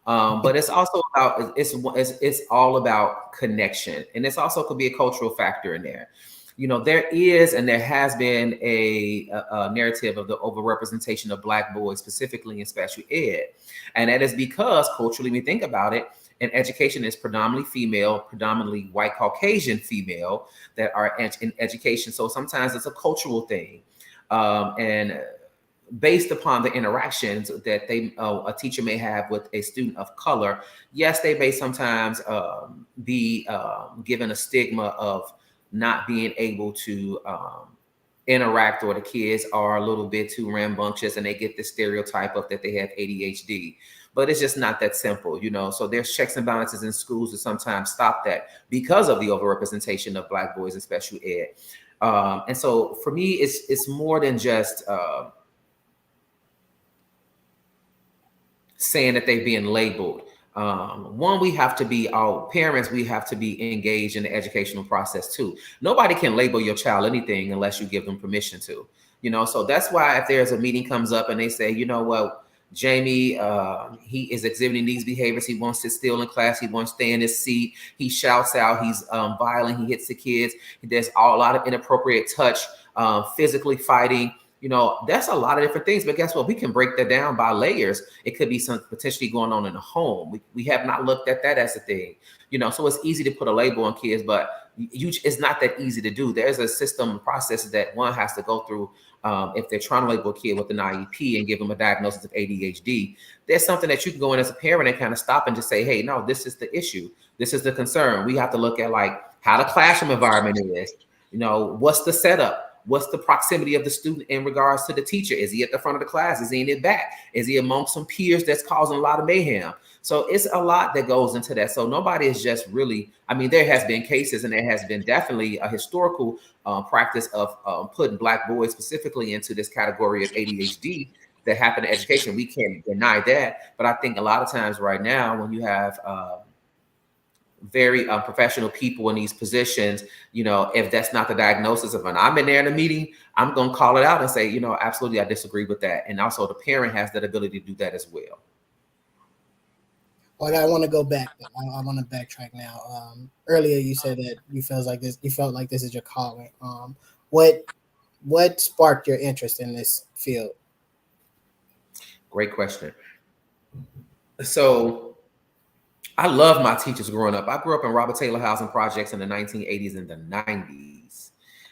But it's also about it's all about connection, and it's also could be a cultural factor in there. You know, there is and there has been a narrative of the overrepresentation of Black boys, specifically in special ed, and that is because culturally, when we think about it, and education is predominantly female, predominantly white Caucasian female that are in education. So sometimes it's a cultural thing, and based upon the interactions that a teacher may have with a student of color, yes, they may sometimes be given a stigma of not being able to interact, or the kids are a little bit too rambunctious and they get the stereotype of that they have ADHD. But it's just not that simple, you know. So there's checks and balances in schools to sometimes stop that because of the overrepresentation of Black boys in special ed. And so for me, it's more than just saying that they're being labeled. One, we have to be, our parents, we have to be engaged in the educational process too. Nobody can label your child anything unless you give them permission to, you know. So that's why if there's a meeting comes up and they say, you know what, Jamie, he is exhibiting these behaviors. He won't sit still in class. He won't stay in his seat. He shouts out. He's violent. He hits the kids. There's a lot of inappropriate touch, physically fighting. You know, that's a lot of different things. But guess what? We can break that down by layers. It could be something potentially going on in the home. We have not looked at that as a thing. You know, so it's easy to put a label on kids, but it's not that easy to do. There's a system process that one has to go through. If they're trying to label a kid with an IEP and give them a diagnosis of ADHD, there's something that you can go in as a parent and kind of stop and just say, hey, no, this is the issue. This is the concern. We have to look at like how the classroom environment is. You know, what's the setup? What's the proximity of the student in regards to the teacher? Is he at the front of the class? Is he in the back? Is he amongst some peers that's causing a lot of mayhem? So it's a lot that goes into that. So nobody is just really, I mean, there has been cases and there has been definitely a historical practice of putting Black boys specifically into this category of ADHD that happened in education. We can't deny that. But I think a lot of times right now when you have very professional people in these positions, you know, if that's not the diagnosis of, when I'm in there in a meeting, I'm going to call it out and say, you know, absolutely, I disagree with that. And also the parent has that ability to do that as well. Well, I want to go back. I want to backtrack now. Earlier, you said that you felt like this is your calling. What sparked your interest in this field? Great question. So I love my teachers growing up. I grew up in Robert Taylor Housing Projects in the 1980s and the 90s.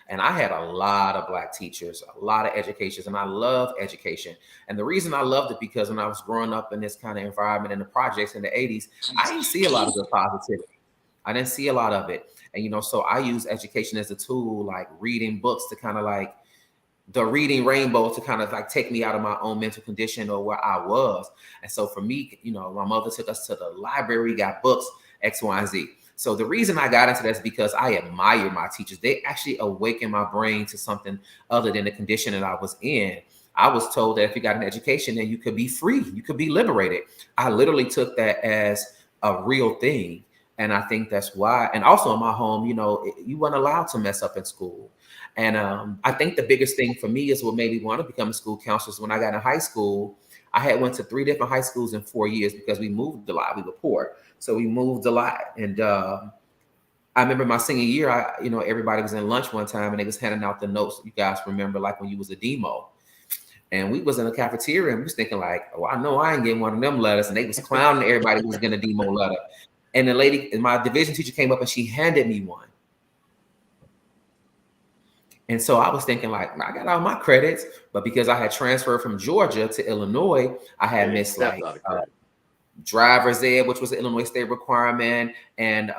And I had a lot of Black teachers, a lot of educators, and I love education. And the reason I loved it because when I was growing up in this kind of environment in the projects in the 80s, I didn't see a lot of the positivity. I didn't see a lot of it. And, you know, so I use education as a tool, like reading books to kind of like the reading rainbow to kind of like take me out of my own mental condition or where I was. And so for me, you know, my mother took us to the library, got books, X, Y, and Z. So the reason I got into that is because I admire my teachers. They actually awakened my brain to something other than the condition that I was in. I was told that if you got an education, then you could be free. You could be liberated. I literally took that as a real thing. And I think that's why. And also in my home, you know, you weren't allowed to mess up in school. And I think the biggest thing for me is what made me want to become a school counselor. So when I got in high school, I had went to 3 different high schools in 4 years because we moved a lot. We were poor. So we moved a lot. And I remember my senior year, you know, everybody was in lunch one time and they was handing out the notes. You guys remember like when you was a demo. And we was in the cafeteria and we was thinking like, oh, I know I ain't getting one of them letters. And they was clowning everybody who was getting a demo letter. And the lady, my division teacher came up and she handed me one. And so I was thinking like, I got all my credits, but because I had transferred from Georgia to Illinois, I had missed like driver's ed, which was an Illinois state requirement, and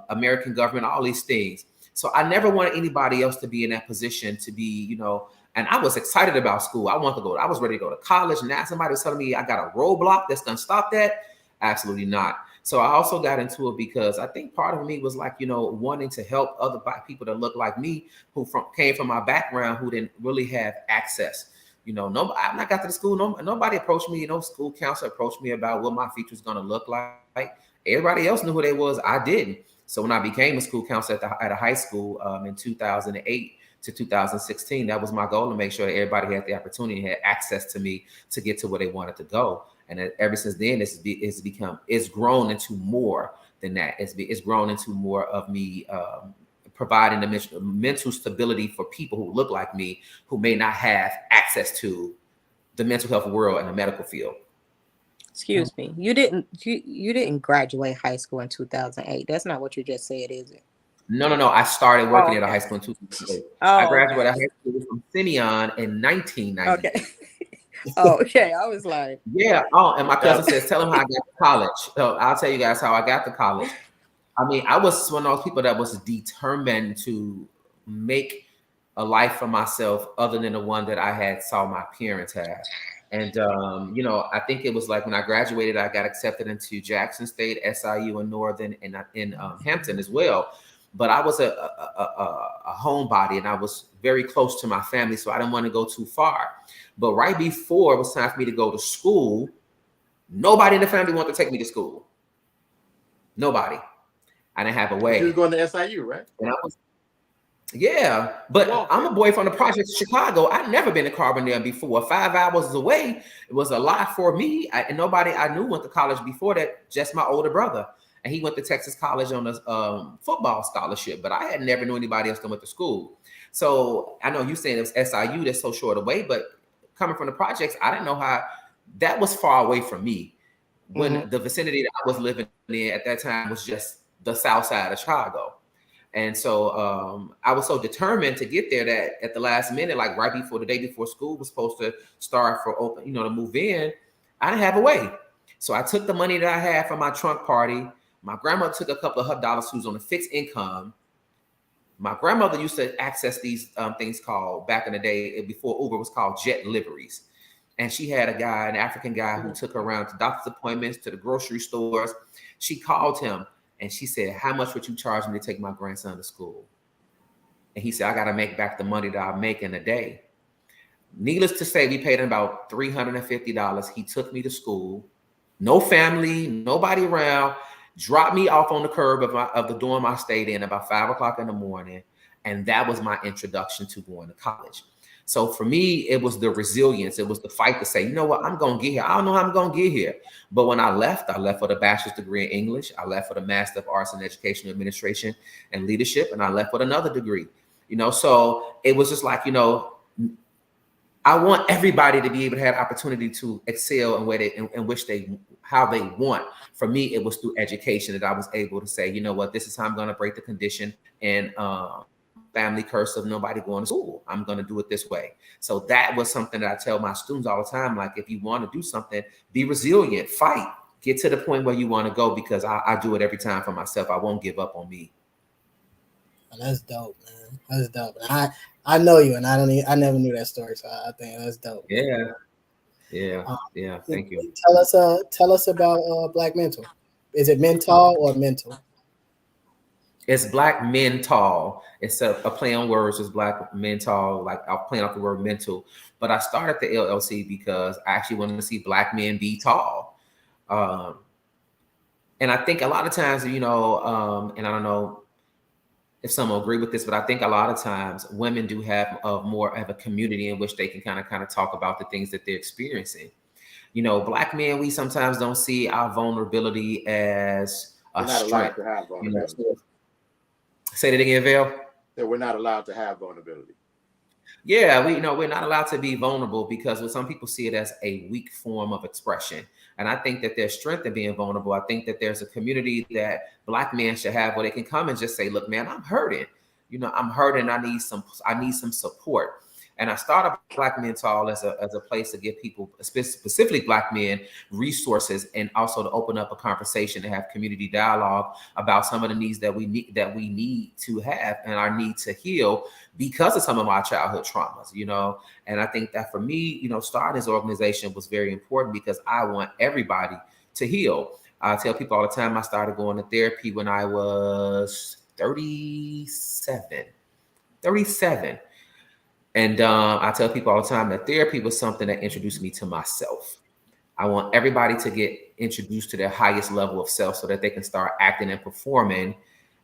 American government, all these things. So I never wanted anybody else to be in that position to be, you know, and I was excited about school. I was ready to go to college. And now somebody was telling me I got a roadblock that's going to stop that. Absolutely not. So I also got into it because I think part of me was like, you know, wanting to help other Black people that look like me, who came from my background, who didn't really have access. You know, when I got to the school, nobody approached me. You know, school counselor approached me about what my future was going to look like. Everybody else knew who they was. I didn't. So when I became a school counselor at a high school in 2008, to 2016. That was my goal, to make sure that everybody had the opportunity, had access to me to get to where they wanted to go. And ever since then, it's grown into more than that. It's grown into more of me providing the mental stability for people who look like me, who may not have access to the mental health world and the medical field. Excuse me. You didn't graduate high school in 2008. That's not what you just said, is it? No. I started working at a Okay. high school in 2008. Oh, I graduated okay. high school from Simeon in 1990. Okay. Oh, okay. I was like, Yeah. Oh, and my cousin says, tell him how I got to college. So I'll tell you guys how I got to college. I mean, I was one of those people that was determined to make a life for myself other than the one that I had saw my parents have. And, you know, I think it was like when I graduated, I got accepted into Jackson State, SIU, and Northern, and in Hampton as well. But I was a homebody, and I was very close to my family, so I didn't want to go too far. But right before it was time for me to go to school, nobody in the family wanted to take me to school. Nobody. I didn't have a way. You was going to SIU, right? And I was, yeah, but Well, I'm a boy from the projects of Chicago. I'd never been to Carbondale before. 5 hours away, it was a lot for me. And nobody I knew went to college before that, just my older brother. And he went to Texas College on a football scholarship, but I had never knew anybody else that went to school. So I know you saying it was SIU, that's so short away, but coming from the projects, I didn't know how that was far away from me. When the vicinity that I was living in at that time was just the south side of Chicago. And so I was so determined to get there that at the last minute, like right before the day before school was supposed to start for open, you know, to move in, I didn't have a way. So I took the money that I had from my trunk party. My grandmother took a couple of her dollars, who was on a fixed income. My grandmother used to access these things called, back in the day, before Uber, was called jet liveries. And she had a guy, an African guy, who took her around to doctor's appointments, to the grocery stores. She called him and she said, how much would you charge me to take my grandson to school? And he said, I got to make back the money that I make in a day. Needless to say, we paid him about $350. He took me to school. No family, nobody around. Dropped me off on the curb of the dorm I stayed in about 5 o'clock in the morning. And that was my introduction to going to college. So for me, it was the resilience. It was the fight to say, you know what, I'm going to get here. I don't know how I'm going to get here. But when I left with a bachelor's degree in English. I left with a Master of Arts in Education Administration and Leadership. And I left with another degree, you know, so it was just like, you know, I want everybody to be able to have opportunity to excel how they want. For me, it was through education that I was able to say, you know what, this is how I'm going to break the condition and family curse of nobody going to school. I'm going to do it this way. So that was something that I tell my students all the time. Like, if you want to do something, be resilient, fight, get to the point where you want to go, because I do it every time for myself. I won't give up on me. Oh, that's dope, man. That's dope. I know you, and I never knew that story, so I think that's dope. Yeah. Thank you. Tell us about Black Mental. Is it mental or mental? It's Black Mental. It's a play on words. It's Black Mental. Like, I'm playing off the word mental. But I started the LLC because I actually wanted to see Black men be tall. And I think a lot of times, you know, and I don't know if some will agree with this, but I think a lot of times women do have more of a community in which they can kind of talk about the things that they're experiencing. You know, Black men, we sometimes don't see our vulnerability as a strength. To have vulnerability. You know, say that again, Vale. That we're not allowed to have vulnerability. Yeah, we're not allowed to be vulnerable because some people see it as a weak form of expression. And I think that there's strength in being vulnerable. I think that there's a community that Black men should have where they can come and just say, look, man, I'm hurting. You know, I'm hurting. I need some support. And I started Black Mental as a place to give people, specifically Black men, resources, and also to open up a conversation, to have community dialogue about some of the needs that we need to have and our need to heal because of some of our childhood traumas, you know. And I think that for me, you know, starting this organization was very important because I want everybody to heal. I tell people all the time, I started going to therapy when I was 37. And I tell people all the time that therapy was something that introduced me to myself. I want everybody to get introduced to their highest level of self so that they can start acting and performing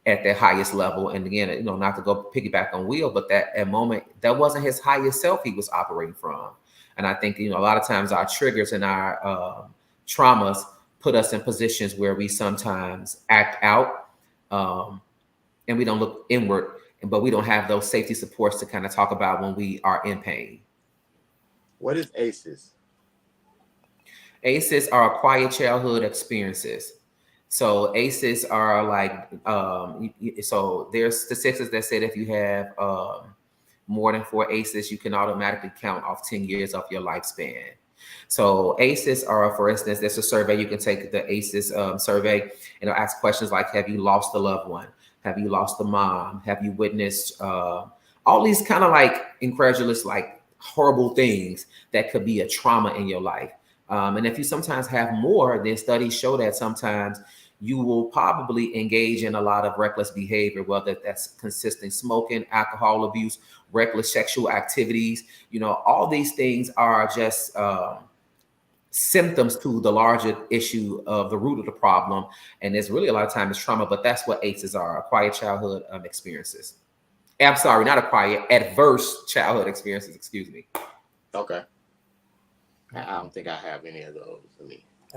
at their highest level. And again, you know, not to go piggyback on Will, but that moment, that wasn't his highest self he was operating from. And I think, you know, a lot of times our triggers and our traumas put us in positions where we sometimes act out, and we don't look inward, but we don't have those safety supports to kind of talk about when we are in pain. What is ACEs? ACEs are acquired childhood experiences. So ACEs are like, so there's statistics that say that if you have more than 4 ACEs, you can automatically count off 10 years of your lifespan. So ACEs are, for instance, there's a survey, you can take the ACEs survey, and it'll ask questions like, have you lost a loved one? Have you lost a mom? Have you witnessed all these kind of like incredulous, like horrible things that could be a trauma in your life? And if you sometimes have more, then studies show that sometimes you will probably engage in a lot of reckless behavior, whether that's consistent smoking, alcohol abuse, reckless sexual activities. You know, all these things are just symptoms to the larger issue of the root of the problem. And there's really a lot of time it's trauma, but that's what ACEs are, acquired childhood experiences. I'm sorry, not acquired, adverse childhood experiences, excuse me. Okay. I don't think I have any of those.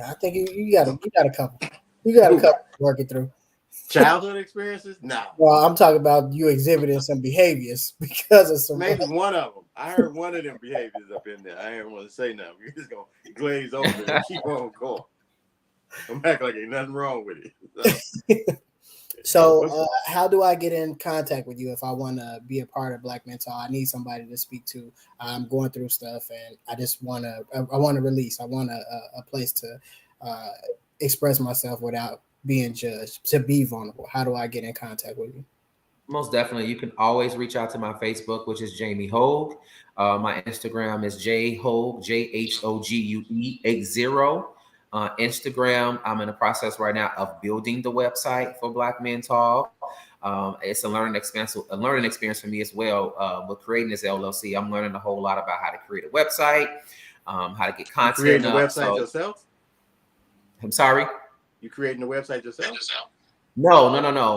I think you got a couple. You got a couple to work it through. Childhood experiences? No. Well, I'm talking about you exhibiting some behaviors because of some. Maybe one of them. I heard one of them behaviors up in there. I ain't want to say nothing. You're just going to glaze over and keep on going. I'm acting like ain't nothing wrong with it. So how do I get in contact with you if I want to be a part of Black Men Talk? I need somebody to speak to. I'm going through stuff and I just want to release. I want a place to express myself without being judged, to be vulnerable. How do I get in contact with you? Most definitely. You can always reach out to my Facebook, which is Jamie Hogue. My Instagram is jhogue, JHOGUE 80. Instagram, I'm in the process right now of building the website for Black Men Talk. It's a learning experience for me as well. With creating this LLC, I'm learning a whole lot about how to create a website, how to get content. You creating the website yourself? I'm sorry? You creating the website yourself? No.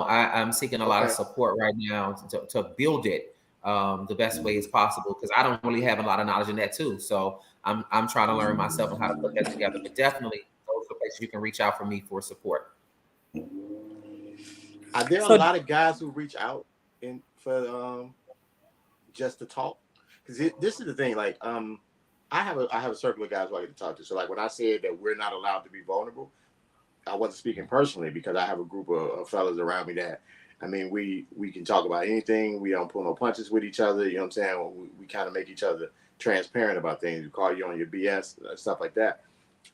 I'm seeking a lot of support right now to build it the best way as possible, because I don't really have a lot of knowledge in that too. So I'm trying to learn myself on how to put that together. But definitely, those are places you can reach out for me for support. Are there a lot of guys who reach out for just to talk? Because this is the thing. Like, I have a circle of guys who I get to talk to. So, like, when I said that we're not allowed to be vulnerable, I wasn't speaking personally, because I have a group of fellas around me that, I mean, we can talk about anything. We don't pull no punches with each other. You know what I'm saying? We kind of make each other transparent about things. We call you on your BS, stuff like that.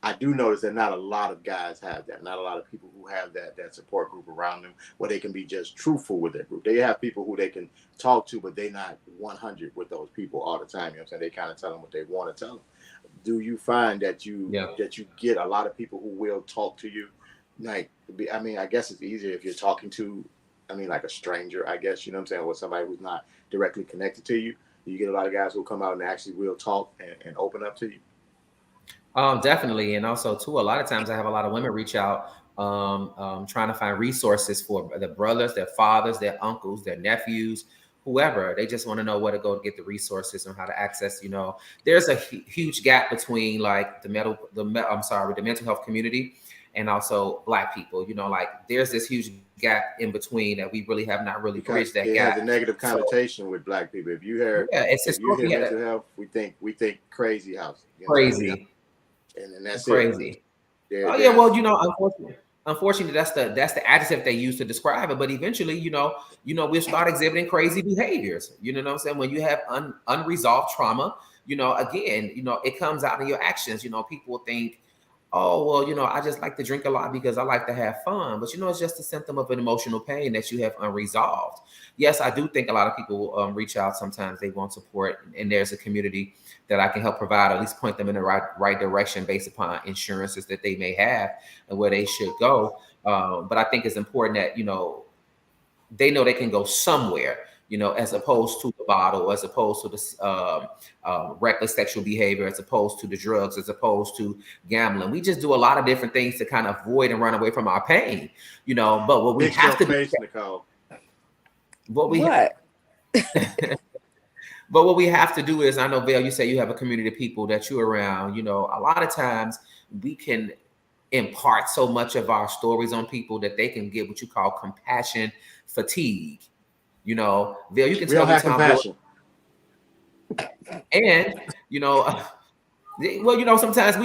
I do notice that not a lot of guys have that. Not a lot of people who have that support group around them where they can be just truthful with their group. They have people who they can talk to, but they're not 100 with those people all the time. You know what I'm saying? They kind of tell them what they want to tell them. Do you find that you get a lot of people who will talk to you? Like, I mean, I guess it's easier if you're talking to, I mean, like a stranger, I guess, you know what I'm saying, or somebody who's not directly connected to you. You get a lot of guys who come out and actually will talk and open up to you. Definitely. And also too, a lot of times I have a lot of women reach out trying to find resources for their brothers, their fathers, their uncles, their nephews, whoever. They just want to know where to go to get the resources and how to access. You know, there's a huge gap between like the mental health community and also Black people. You know, like there's this huge gap in between that we really have not really bridged that gap. It has a negative connotation with Black people. If you hear mental health, we think crazy house. You know, crazy. And that's crazy. Well, you know, unfortunately, that's the adjective they use to describe it. But eventually, you know, we'll start exhibiting crazy behaviors. You know what I'm saying? When you have unresolved trauma, you know, again, you know, it comes out in your actions. You know, people think, oh, well, you know, I just like to drink a lot because I like to have fun. But, you know, it's just a symptom of an emotional pain that you have unresolved. Yes, I do think a lot of people reach out. Sometimes they want support, and there's a community that I can help provide, or at least point them in the right direction based upon insurances that they may have and where they should go. But I think it's important that, you know, they know they can go somewhere, you know, as opposed to the bottle, as opposed to the reckless sexual behavior, as opposed to the drugs, as opposed to gambling. We just do a lot of different things to kind of avoid and run away from our pain, you know. But what we have to do, What we What? But what we have to do is, I know, Vail, you say you have a community of people that you're around. You know, a lot of times we can impart so much of our stories on people that they can get what you call compassion fatigue. You know, Vail, you can We tell don't me have time, boy, compassion. and you know, well, you know, sometimes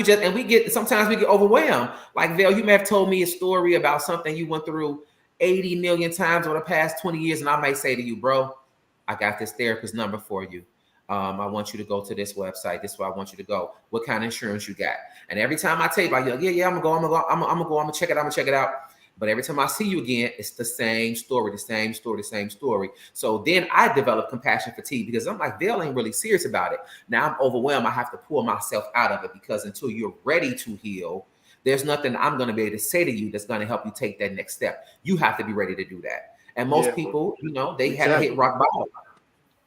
sometimes we get overwhelmed. Like Vail, you may have told me a story about something you went through 80 million times over the past 20 years, and I might say to you, bro, I got this therapist number for you. I want you to go to this website. This is where I want you to go. What kind of insurance you got? And every time I tell you, like, yeah, I'm gonna check it out. I'm gonna check it out. But every time I see you again, it's the same story, the same story, the same story. So then I develop compassion fatigue because I'm like, Dale ain't really serious about it. Now I'm overwhelmed. I have to pull myself out of it because until you're ready to heal, there's nothing I'm going to be able to say to you that's going to help you take that next step. You have to be ready to do that. And most Yeah, people, you know, they we had to tell hit you. rock bottom.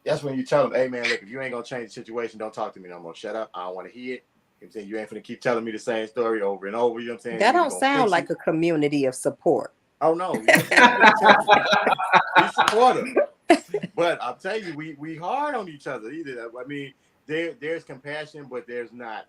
That's when you tell them, hey man, look, if you ain't gonna change the situation, don't talk to me no more. Shut up. I don't want to hear it. You know what I'm saying? You ain't finna keep telling me the same story over and over. You know what I'm saying? That You either don't gonna sound fix like it. a community of support. Oh no, you know what I'm saying? I'm just telling you, be supportive. But I'm telling you, we hard on each other either. I mean, there's compassion, but there's not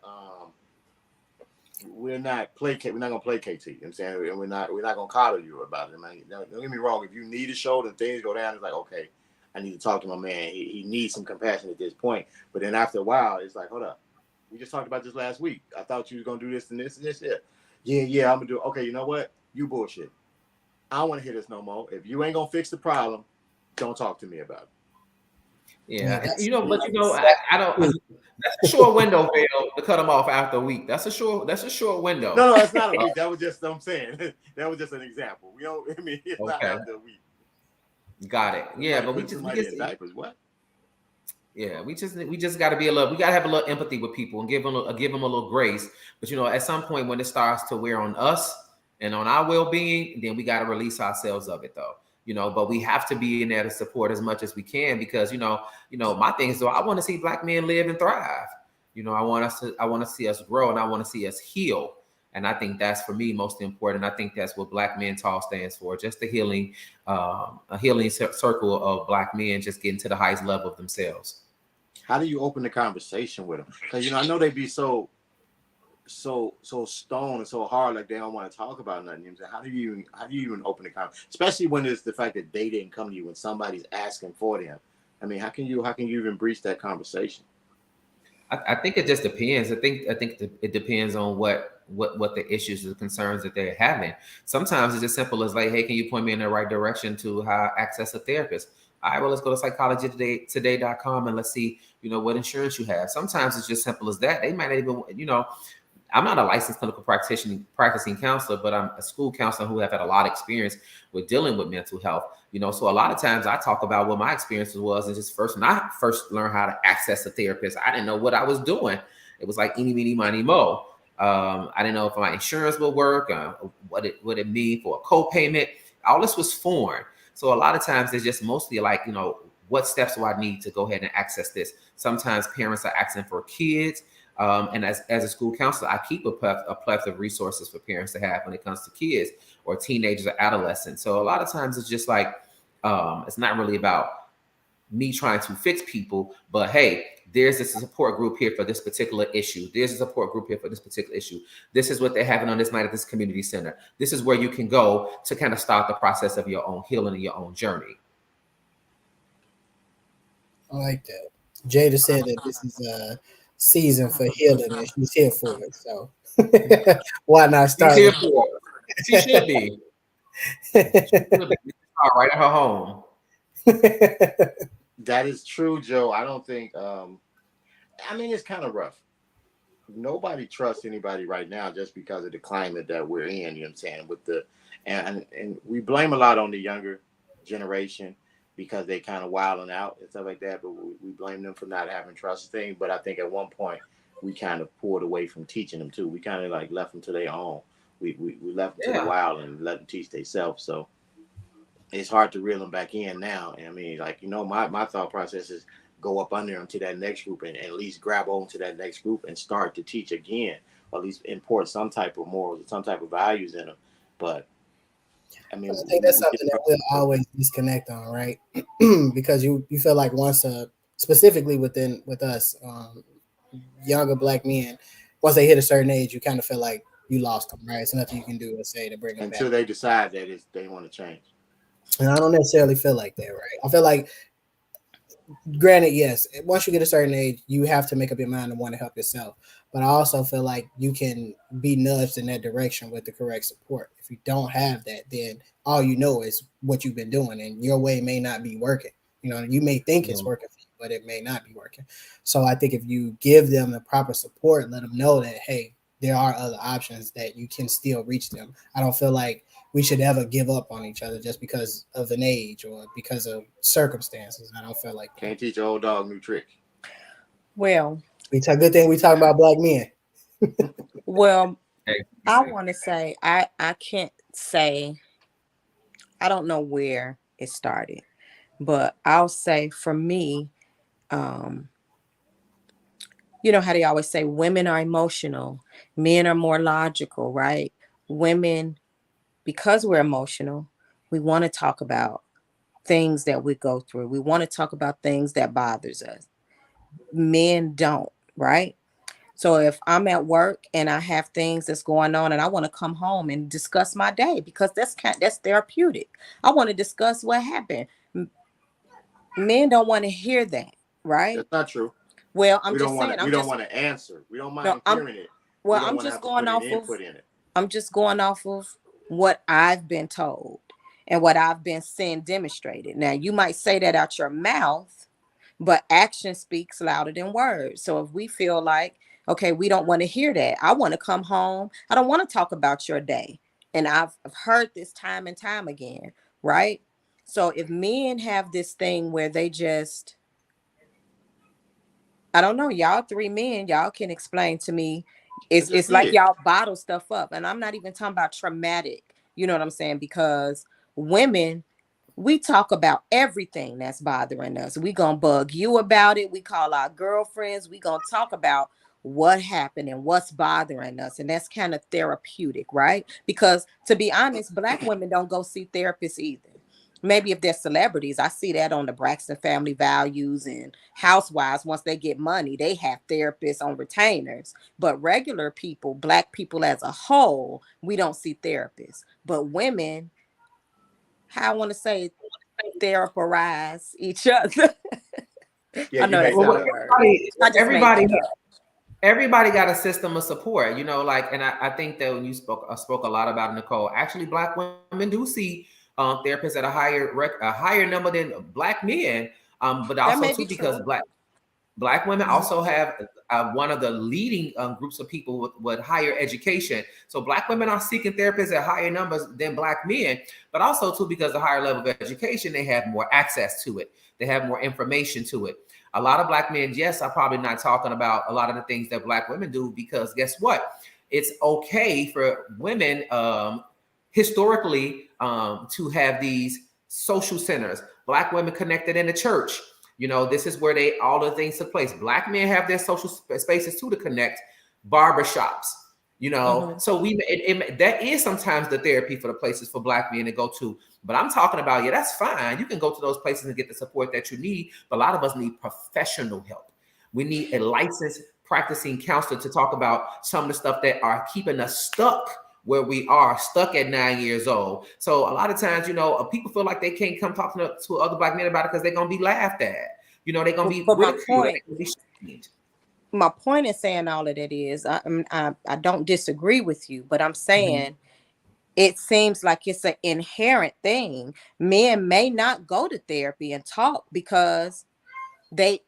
we're not gonna placate to you. You know what I'm saying? And we're not gonna coddle you about it. Man, don't get me wrong, if you need a shoulder and things go down, it's like, okay, I need to talk to my man. He needs some compassion at this point. But then after a while, it's like, hold up. We just talked about this last week. I thought you was gonna do this and this and this here. Yeah, I'm gonna do it. Okay, you know what? You bullshit. I don't want to hear this no more. If you ain't gonna fix the problem, don't talk to me about it. Yeah, you know, but you know, I don't. That's a short window, Phil, to cut them off after a week. That's a short window. No, that's not a week. That was just I'm saying. That was just an example. We don't. I mean, it's not Okay, after a week. got it. Yeah, Somebody but putting somebody in diapers. What? yeah, we just got to be a little. We got to have a little empathy with people and give them a little grace. But you know, at some point when it starts to wear on us and on our well being, then we got to release ourselves of it, though. You know, but we have to be in there to support as much as we can because my thing is, though, I want to see Black men live and thrive. You know, I want to see us grow, and I want to see us heal. And I think that's for me most important. I think that's what Black Men Talk stands for: just a healing circle of Black men, just getting to the highest level of themselves. How do you open the conversation with them? Because I know they be so stoned and so hard, like they don't want to talk about nothing. You know what I'm saying? How do you even open the conversation? Especially when it's the fact that they didn't come to you when somebody's asking for them. I mean, how can you even breach that conversation? I think it just depends. I think it depends on what the issues or concerns that they're having. Sometimes it's as simple as like, hey, can you point me in the right direction to how I access a therapist? All right, well, let's go to psychologytoday.com and let's see, what insurance you have. Sometimes it's just simple as that. They might not even, I'm not a licensed clinical practicing counselor, but I'm a school counselor who have had a lot of experience with dealing with mental health. So a lot of times I talk about what my experiences was, and just when I first learned how to access a therapist, I didn't know what I was doing. It was like eeny, meeny, miny, mo. I didn't know if my insurance would work, what it mean for a co-payment. All this was foreign. So a lot of times it's just mostly like, what steps do I need to go ahead and access this? Sometimes parents are asking for kids. And as a school counselor, I keep a plethora of resources for parents to have when it comes to kids or teenagers or adolescents. So a lot of times it's just like, it's not really about me trying to fix people, but hey, there's this support group here for this particular issue. There's a support group here for this particular issue. This is what they're having on this night at this community center. This is where you can go to kind of start the process of your own healing and your own journey. I like that. Jada said that this is a season for healing and she's here for it. So why not start? She's here for it. She should be. Right at her home. That is true, Joe. I don't think it's kind of rough. Nobody trusts anybody right now just because of the climate that we're in, you know what I'm saying? With the and we blame a lot on the younger generation because they kind of wilding out and stuff like that, but we blame them for not having trust thing. But I think at one point we kind of pulled away from teaching them too. We kind of like left them to their own. We left them to the wild and let them teach themselves. So it's hard to reel them back in now. And I mean, like, my thought process is go up under them to that next group and at least grab on to that next group and start to teach again, or at least import some type of morals or some type of values in them. But I mean, I think that's something that we'll always disconnect on, right? Because you feel like once specifically with us, younger black men, once they hit a certain age, you kind of feel like you lost them, right? It's nothing you can do, let's say, to bring them until back. they decide that they want to change. And I don't necessarily feel like that, right? I feel like, granted, yes, once you get a certain age, you have to make up your mind and want to help yourself. But I also feel like you can be nudged in that direction with the correct support. If you don't have that, then all you know is what you've been doing, and your way may not be working. You know, you may think it's working for you, but it may not be working. So I think if you give them the proper support, let them know that, hey, there are other options that you can still reach them. I don't feel like we should ever give up on each other just because of an age or because of circumstances. I don't feel like that. Can't teach an old dog new trick. Well, It's a good thing we talking about black men. well, Hey, I want to say I can't say, I don't know where it started, but I'll say for me, um, you know how they always say women are emotional, men are more logical, right? Women, because we're emotional, we want to talk about things that we go through. We want to talk about things that bothers us. Men don't, right? So if I'm at work and I have things that's going on and I want to come home and discuss my day because that's therapeutic. I want to discuss what happened. Men don't want to hear that, right? That's not true. Well, I'm We don't just want saying, to. We don't want to answer. We don't no, mind hearing it. We don't I'm want to just have to going put off any of input in it. I'm just going off of what I've been told and what I've been seeing demonstrated. Now, you might say that out your mouth, but action speaks louder than words. So if we feel like, okay, we don't want to hear that, I want to come home, I don't want to talk about your day. And I've heard this time and time again, right? So if men have this thing where they just, I don't know, y'all three men, y'all can explain to me. It's Just like did. y'all bottle stuff up. And I'm not even talking about traumatic, you know what I'm saying? Because women, we talk about everything that's bothering us. We gonna bug you about it. We call our girlfriends. We gonna talk about what happened and what's bothering us. And that's kind of therapeutic, right? Because to be honest, black women don't go see therapists either. Maybe if they're celebrities, I see that on the Braxton Family Values and Housewives. Once they get money, they have therapists on retainers. But regular people, black people as a whole, we don't see therapists. But women, how I want to say, therapize each other. Yeah, I you know that's make well, not that a up. word. I just made everybody, that up. everybody got a system of support, you know, like, and I think that when you spoke a lot about Nicole, actually black women do see therapists at a higher number than black men, but That also may too be because true. Black women Mhm. also have one of the leading groups of people with higher education. So Black women are seeking therapists at higher numbers than Black men, but also too because the higher level of education, they have more access to it. They have more information to it. A lot of Black men, yes, are probably not talking about a lot of the things that Black women do because guess what? It's okay for women historically to have these social centers. Black women connected in the church. You know, this is where all the things took place. Black men have their social spaces too to connect. Barbershops, you know. Mhm. So that is sometimes the therapy for the places for Black men to go to. But I'm talking about, yeah, that's fine. You can go to those places and get the support that you need. But a lot of us need professional help. We need a licensed practicing counselor to talk about some of the stuff that are keeping us stuck where we are stuck at 9 years old. So a lot of times, you know, people feel like they can't come talk to other Black men about it because they're going to be laughed at. You know, they're going to be But ridiculed. They're going to be shamed. my point in saying all of that is, I don't disagree with you, but I'm saying it seems like it's an inherent thing. Men may not go to therapy and talk because they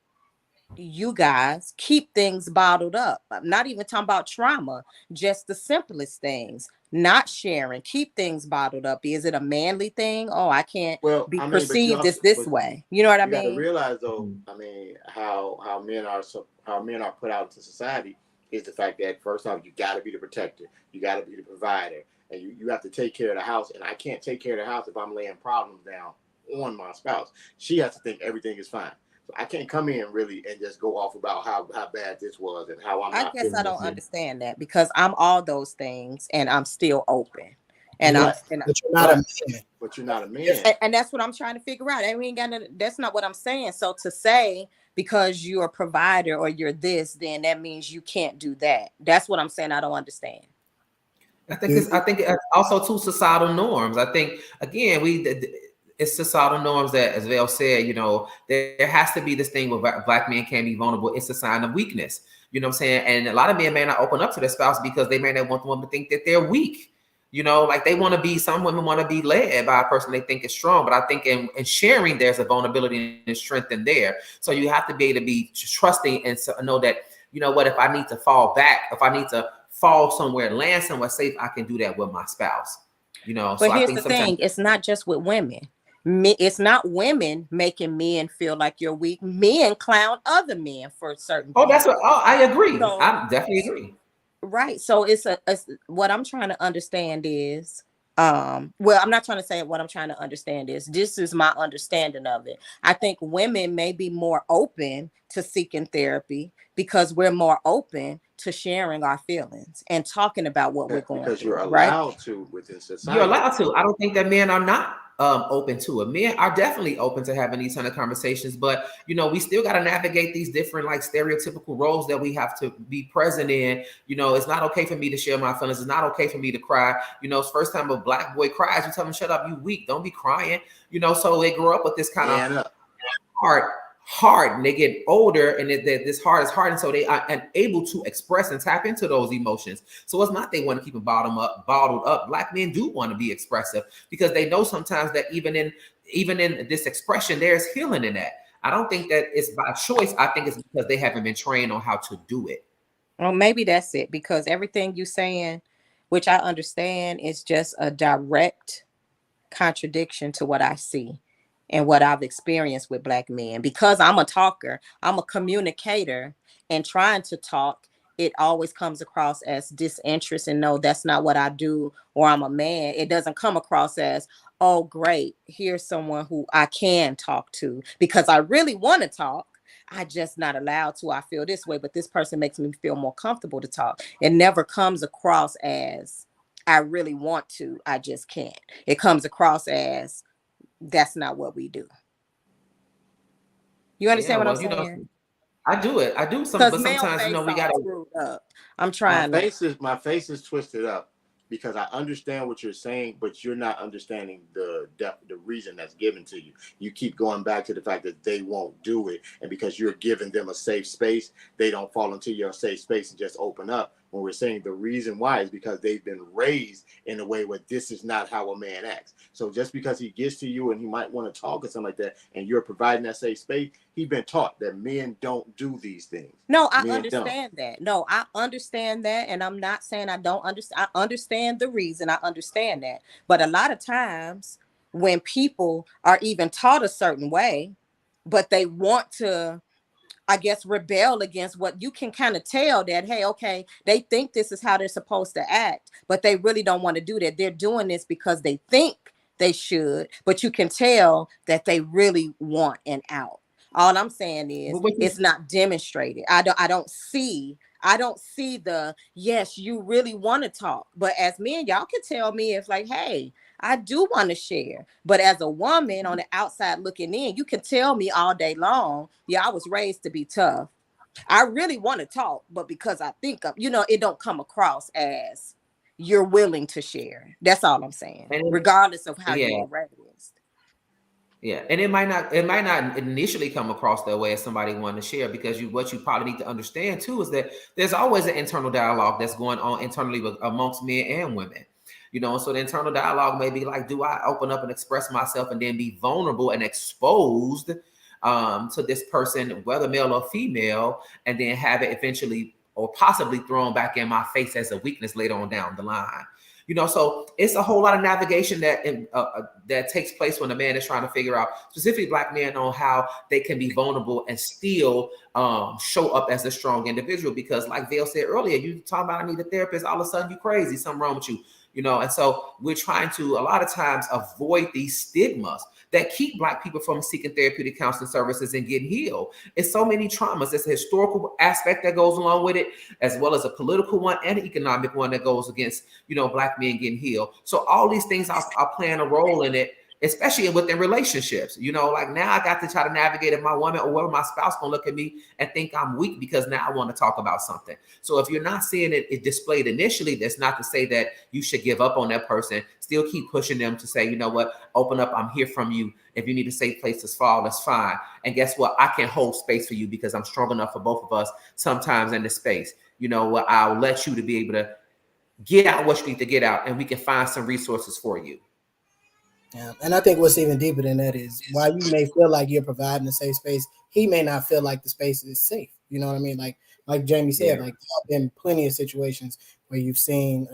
you guys keep things bottled up. I'm not even talking about trauma, just the simplest things. Not sharing, keep things bottled up. Is it a manly thing? Oh, I can't Well, be I mean, but you perceived as also, this but way. You know what I you got to mean? realize though. I mean, how men are how men are put out into society is the fact that first off, you got to be the protector, you got to be the provider, and you have to take care of the house. And I can't take care of the house if I'm laying problems down on my spouse. She has to think everything is fine. So I can't come in really and just go off about how bad this was and how I'm I not guess I feeling don't this. understand that because I'm all those things and I'm still open. And Right. But you're not a man. But you're not a man. and that's what I'm trying to figure out. And we ain't got no, that's not what I'm saying. So to say because you're a provider or you're this, then that means you can't do that. That's what I'm saying. I don't understand. I think it's also too societal norms. I think again it's societal norms that, as Val said, you know, there has to be this thing where black men can't be vulnerable. It's a sign of weakness. You know what I'm saying? And a lot of men may not open up to their spouse because they may not want the woman to think that they're weak. You know, like they want to be, some women want to be led by a person they think is strong. But I think in sharing, there's a vulnerability and strength in there. So you have to be able to be trusting and know that, you know what, if I need to fall back, if I need to fall somewhere, land somewhere safe, I can do that with my spouse. You know, but so here's the thing, it's not just with women. It's not women making men feel like you're weak. Men clown other men for certain things. That's what I agree. So, I definitely agree. Right. So it's what I'm trying to understand is well, I'm not trying to say what I'm trying to understand is this is my understanding of it. I think women may be more open to seeking therapy because we're more open to sharing our feelings and talking about what we're going through. Because you're allowed to within society. You're allowed to. I don't think that men are not open to it. Men are definitely open to having these kind of conversations, but you know, we still got to navigate these different like stereotypical roles that we have to be present in. You know, it's not okay for me to share my feelings. It's not okay for me to cry. You know, it's first time a black boy cries, you tell him, shut up, you weak, don't be crying. You know, so they grow up with this kind of heart, and they get older, and this heart is hardened, so they are unable to express and tap into those emotions. So it's not they want to keep it bottled up. Black men do want to be expressive because they know sometimes that even in this expression, there's healing in that. I don't think that it's by choice. I think it's because they haven't been trained on how to do it. Well, maybe that's it, because everything you're saying, which I understand, is just a direct contradiction to what I see and what I've experienced with black men. Because I'm a talker, I'm a communicator, and trying to talk, it always comes across as disinterest, and no, that's not what I do, or I'm a man. It doesn't come across as, oh, great, here's someone who I can talk to because I really want to talk. I just not allowed to. I feel this way, but this person makes me feel more comfortable to talk. It never comes across as I really want to, I just can't. It comes across as that's not what we do. You understand what I'm saying? Know, I do it. I do something, but sometimes you know we gotta. I'm trying. My face is twisted up because I understand what you're saying, but you're not understanding the reason that's given to you. You keep going back to the fact that they won't do it, and because you're giving them a safe space, they don't fall into your safe space and just open up. When we're saying the reason why is because they've been raised in a way where this is not how a man acts. So just because he gets to you and he might want to talk or something like that, and you're providing that safe space, he's been taught that men don't do these things. No, I understand that. No, I understand that. And I'm not saying I don't understand. I understand the reason. I understand that. But a lot of times when people are even taught a certain way, but they want to, I guess, rebel against what you can kind of tell that, hey, okay, they think this is how they're supposed to act, but they really don't want to do that. They're doing this because they think they should, but you can tell that they really want an out. All I'm saying is it's not demonstrated. I don't see the, yes, you really want to talk. But as men, y'all can tell me if like, hey, I do want to share. But as a woman on the outside looking in, you can tell me all day long, yeah, I was raised to be tough. I really want to talk, but because I think of, it don't come across as you're willing to share. That's all I'm saying, regardless of how you were raised. Yeah, and it might not initially come across that way as somebody wanting to share, because what you probably need to understand too is that there's always an internal dialogue that's going on internally amongst men and women. So the internal dialogue may be like, do I open up and express myself and then be vulnerable and exposed to this person, whether male or female, and then have it eventually or possibly thrown back in my face as a weakness later on down the line. So it's a whole lot of navigation that takes place when a man is trying to figure out, specifically black men, on how they can be vulnerable and still show up as a strong individual. Because like Vale said earlier, you talking about I need a therapist, all of a sudden you crazy, something wrong with you, you know. And so we're trying to a lot of times avoid these stigmas that keep Black people from seeking therapeutic counseling services and getting healed. It's so many traumas. There's a historical aspect that goes along with it, as well as a political one and an economic one that goes against, you know, Black men getting healed. So all these things are playing a role in it, especially within relationships. You know, like now I got to try to navigate if my woman or whether my spouse gonna look at me and think I'm weak because now I want to talk about something. So if you're not seeing it displayed initially, that's not to say that you should give up on that person. Still keep pushing them to say, you know what, open up, I'm here from you. If you need a safe place to fall, that's fine. And guess what? I can hold space for you because I'm strong enough for both of us sometimes in the space. You know what? I'll let you to be able to get out what you need to get out, and we can find some resources for you. Yeah, and I think what's even deeper than that is while you may feel like you're providing a safe space, he may not feel like the space is safe. You know what I mean? Like Jamie said, Yeah. like there have been plenty of situations where you've seen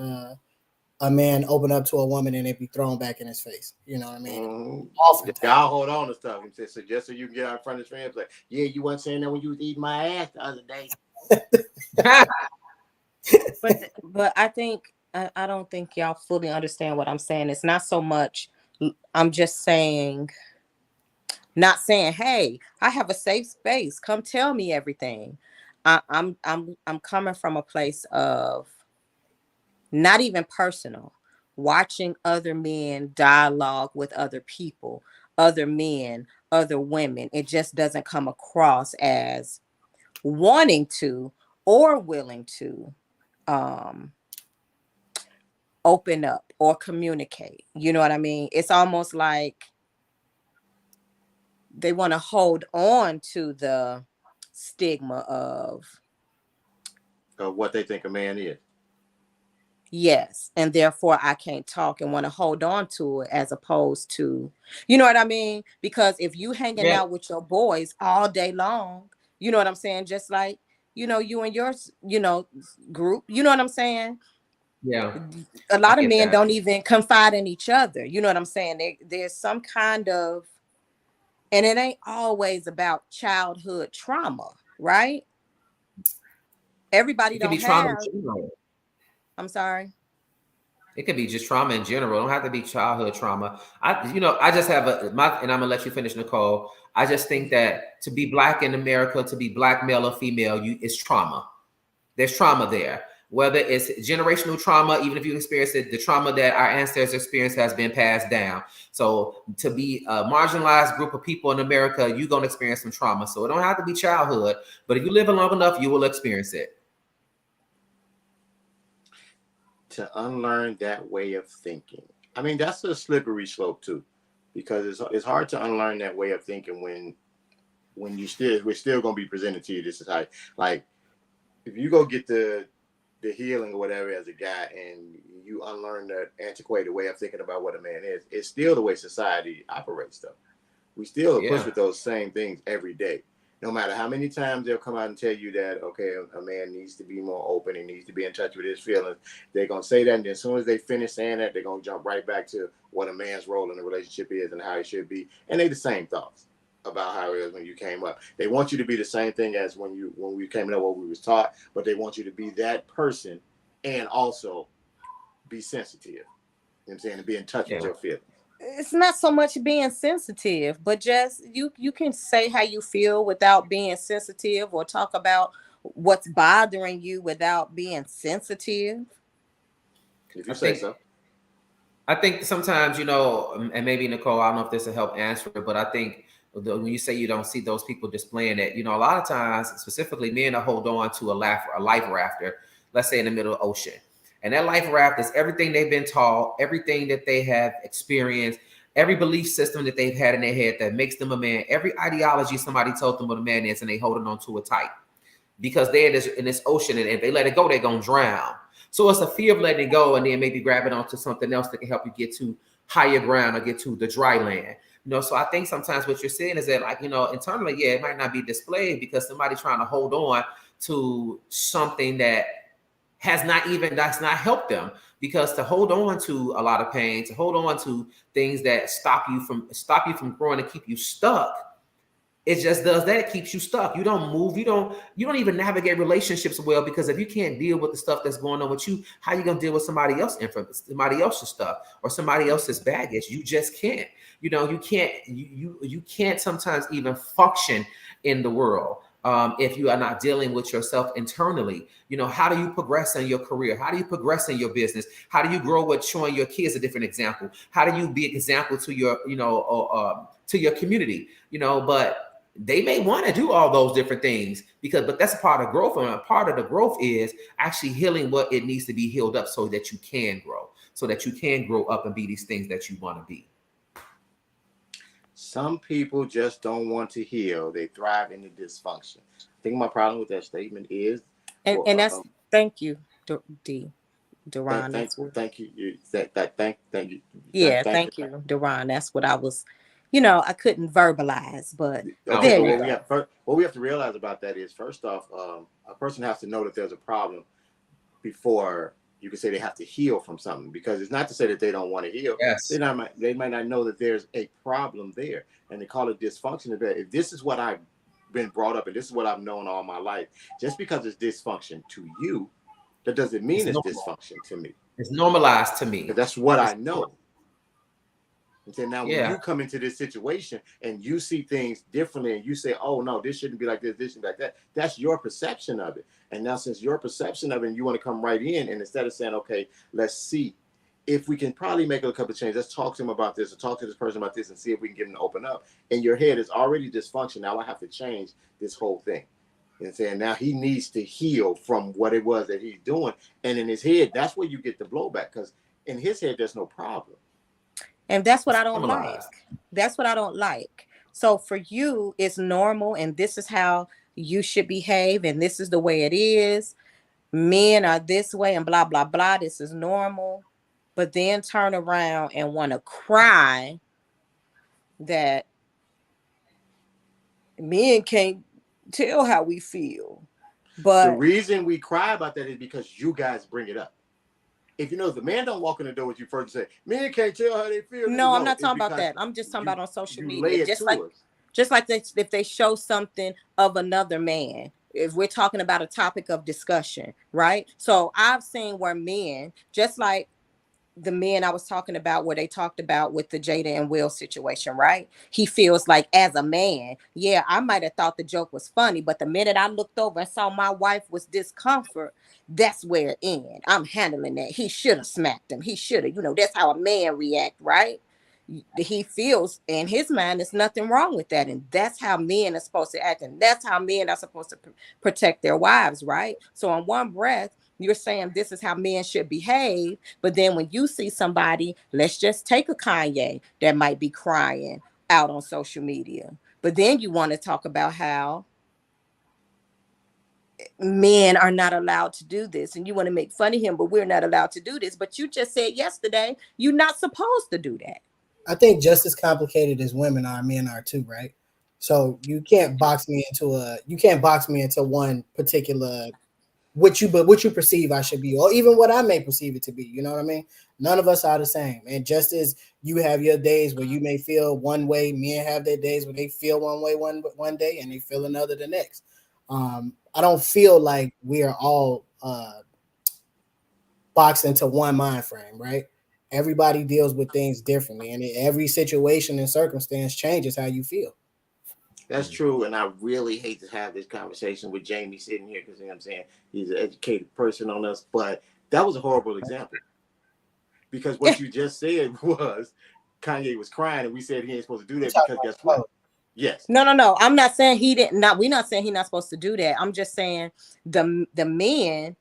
a man open up to a woman and it be thrown back in his face. You know what I mean? Oftentimes. Y'all hold on to stuff. He said, so just so you can get out in front of his friends, like, yeah, you weren't saying that when you was eating my ass the other day. But I think I don't think y'all fully understand what I'm saying. It's not so much. I'm just saying, not saying, hey, I have a safe space. Come tell me everything. I'm coming from a place of not even personal, watching other men dialogue with other people, other men, other women. It just doesn't come across as wanting to or willing to open up or communicate. You know what I mean? It's almost like they want to hold on to the stigma of what they think a man is. yes, and therefore I can't talk, and want to hold on to it, as opposed to, you know what I mean? Because if you hanging Yeah. out with your boys all day long, you know what I'm saying? Just like, you know, you and yours, you know, group, you know what I'm saying? Yeah. A lot I of get men that. don't even confide in each other. You know what I'm saying? There's some kind of, and it ain't always about childhood trauma, right? Everybody It could be don't trauma in have. general. I'm sorry. It could be just trauma in general. It don't have to be childhood trauma. I just have and I'm gonna let you finish, Nicole. I just think that to be Black in America, to be Black male or female, it's trauma. There's trauma there. Whether it's generational trauma, even if you experience it, the trauma that our ancestors experienced has been passed down. So to be a marginalized group of people in America, you're gonna experience some trauma. So it don't have to be childhood, but if you live it long enough, you will experience it. To unlearn that way of thinking. I mean, that's a slippery slope too, because it's hard to unlearn that way of thinking when we're still going to be presented to you. This is how, like, if you go get the healing or whatever as a guy and you unlearn that antiquated way of thinking about what a man is, it's still the way society operates though. We still push with those same things every day. No matter how many times they'll come out and tell you that, okay, a man needs to be more open, he needs to be in touch with his feelings, they're going to say that, and then as soon as they finish saying that, they're going to jump right back to what a man's role in a relationship is and how it should be. And they the same thoughts about how it is when you came up. They want you to be the same thing as when we came up, what we was taught, but they want you to be that person and also be sensitive. You know what I'm saying? And be in touch with your feelings. It's not so much being sensitive, but just you can say how you feel without being sensitive, or talk about what's bothering you without being sensitive. If you say so. I think sometimes, and maybe Nicole, I don't know if this will help answer it, but I think when you say you don't see those people displaying it, a lot of times, specifically men, will hold on to a life rafter, let's say in the middle of the ocean. And that life raft is everything they've been taught, everything that they have experienced, every belief system that they've had in their head that makes them a man, every ideology somebody told them what a man is, and they holding on to it tight. Because they're in this ocean, and if they let it go, they're going to drown. So it's a fear of letting it go, and then maybe grabbing onto something else that can help you get to higher ground or get to the dry land. So I think sometimes what you're saying is that, like, internally, it might not be displayed because somebody's trying to hold on to something that's not helped them. Because to hold on to a lot of pain, to hold on to things that stop you from growing and keep you stuck, It just does that. It keeps you stuck. You don't move. You don't even navigate relationships well, because if you can't deal with the stuff that's going on with you, how you gonna deal with somebody else's stuff or somebody else's baggage? You just can't. You can't. You can't sometimes even function in the world if you are not dealing with yourself internally. How do you progress in your career? How do you progress in your business? How do you grow with showing your kids a different example? How do you be an example to your to your community? But they may want to do all those different things but that's a part of growth. And a part of the growth is actually healing what it needs to be healed up so that you can grow, so that you can grow up and be these things that you want to be. Some people just don't want to heal. They thrive in the dysfunction. I think my problem with that statement is, and that's thank you, Deron. Thank you. Thank you. Yeah, thank you, Deron. That's what I was. I couldn't verbalize, but okay, what we have to realize about that is, first off, a person has to know that there's a problem before you can say they have to heal from something, because it's not to say that they don't want to heal. Yes. They might not know that there's a problem there, and they call it dysfunction. If this is what I've been brought up and this is what I've known all my life, just because it's dysfunction to you, that doesn't mean it's dysfunction to me. It's normalized to me. That's what I know. And then now when you come into this situation and you see things differently and you say, oh no, this shouldn't be like this shouldn't be like that. That's your perception of it. And now since your perception of it, and you want to come right in, and instead of saying, okay, let's see if we can probably make a couple of changes. Let's talk to him about this, or talk to this person about this, and see if we can get him to open up. And your head is already dysfunction. Now I have to change this whole thing. And saying now he needs to heal from what it was that he's doing. And in his head, that's where you get the blowback, because in his head, there's no problem. And that's what I don't like. That's what I don't like. So for you, it's normal, and this is how you should behave, and this is the way it is. Men are this way, and blah, blah, blah. This is normal. But then turn around and want to cry that men can't tell how we feel. But the reason we cry about that is because you guys bring it up. If the man don't walk in the door with you first and say, men can't tell how they feel. No, I'm not talking about that. I'm just talking about on social media. Just like if they show something of another man, if we're talking about a topic of discussion, right? So I've seen where men, just like the men I was talking about, where they talked about with the Jada and Will situation, right? He feels like, as a man, I might have thought the joke was funny, but the minute I looked over and saw my wife was discomfort, that's where it ends. I'm handling that. He should have smacked him. He should have, that's how a man react, right? He feels in his mind there's nothing wrong with that, and that's how men are supposed to act, and that's how men are supposed to protect their wives, right? So in one breath, you're saying this is how men should behave, but then when you see somebody, let's just take a Kanye that might be crying out on social media, but then you want to talk about how men are not allowed to do this, and you want to make fun of him, but we're not allowed to do this. But you just said yesterday you're not supposed to do that. I think just as complicated as women are, men are too, right? So you can't box me into one particular what you perceive I should be, or even what I may perceive it to be. You know what I mean? None of us are the same. And just as you have your days where you may feel one way, men have their days where they feel one way one day and they feel another the next. I don't feel like we are all boxed into one mind frame, right? Everybody deals with things differently, and every situation and circumstance changes how you feel. That's true, and I really hate to have this conversation with Jamie sitting here, because I'm saying he's an educated person on us, but that was a horrible example, because what you just said was Kanye was crying, and we said he ain't supposed to do that because guess what? Yes. No. I'm not saying he didn't. We're not saying he's not supposed to do that. I'm just saying the men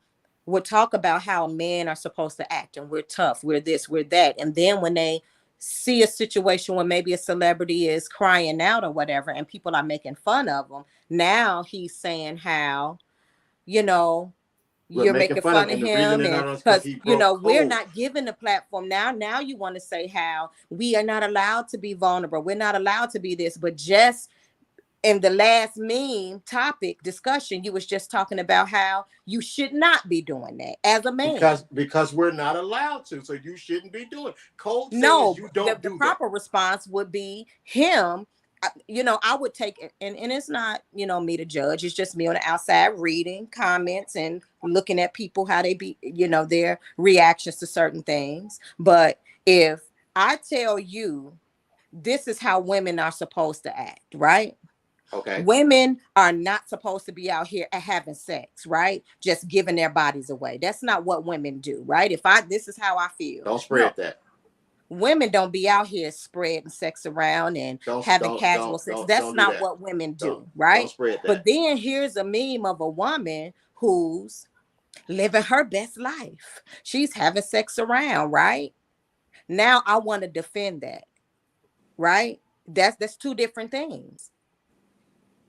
would talk about how men are supposed to act, and we're tough, we're this, we're that, and then when they see a situation where maybe a celebrity is crying out or whatever, and people are making fun of them, now he's saying how, you're making fun of him, and because we're not given the platform now you want to say how we are not allowed to be vulnerable, we're not allowed to be this. But just in the last meme topic discussion, you was just talking about how you should not be doing that as a man, because we're not allowed to, so you shouldn't be doing. Code says no, you don't do the proper response would be him I would take it, and it's not, me to judge. It's just me on the outside reading comments and looking at people, how they be, their reactions to certain things. But if I tell you this is how women are supposed to act, right? Okay. Women are not supposed to be out here having sex, right? Just giving their bodies away. That's not what women do, right? This is how I feel. Don't spread that. Women don't be out here spreading sex around and having casual sex. That's don't not that. what women do, right? Don't spread that. But then here's a meme of a woman who's living her best life. She's having sex around, right? Now I want to defend that, right? That's two different things.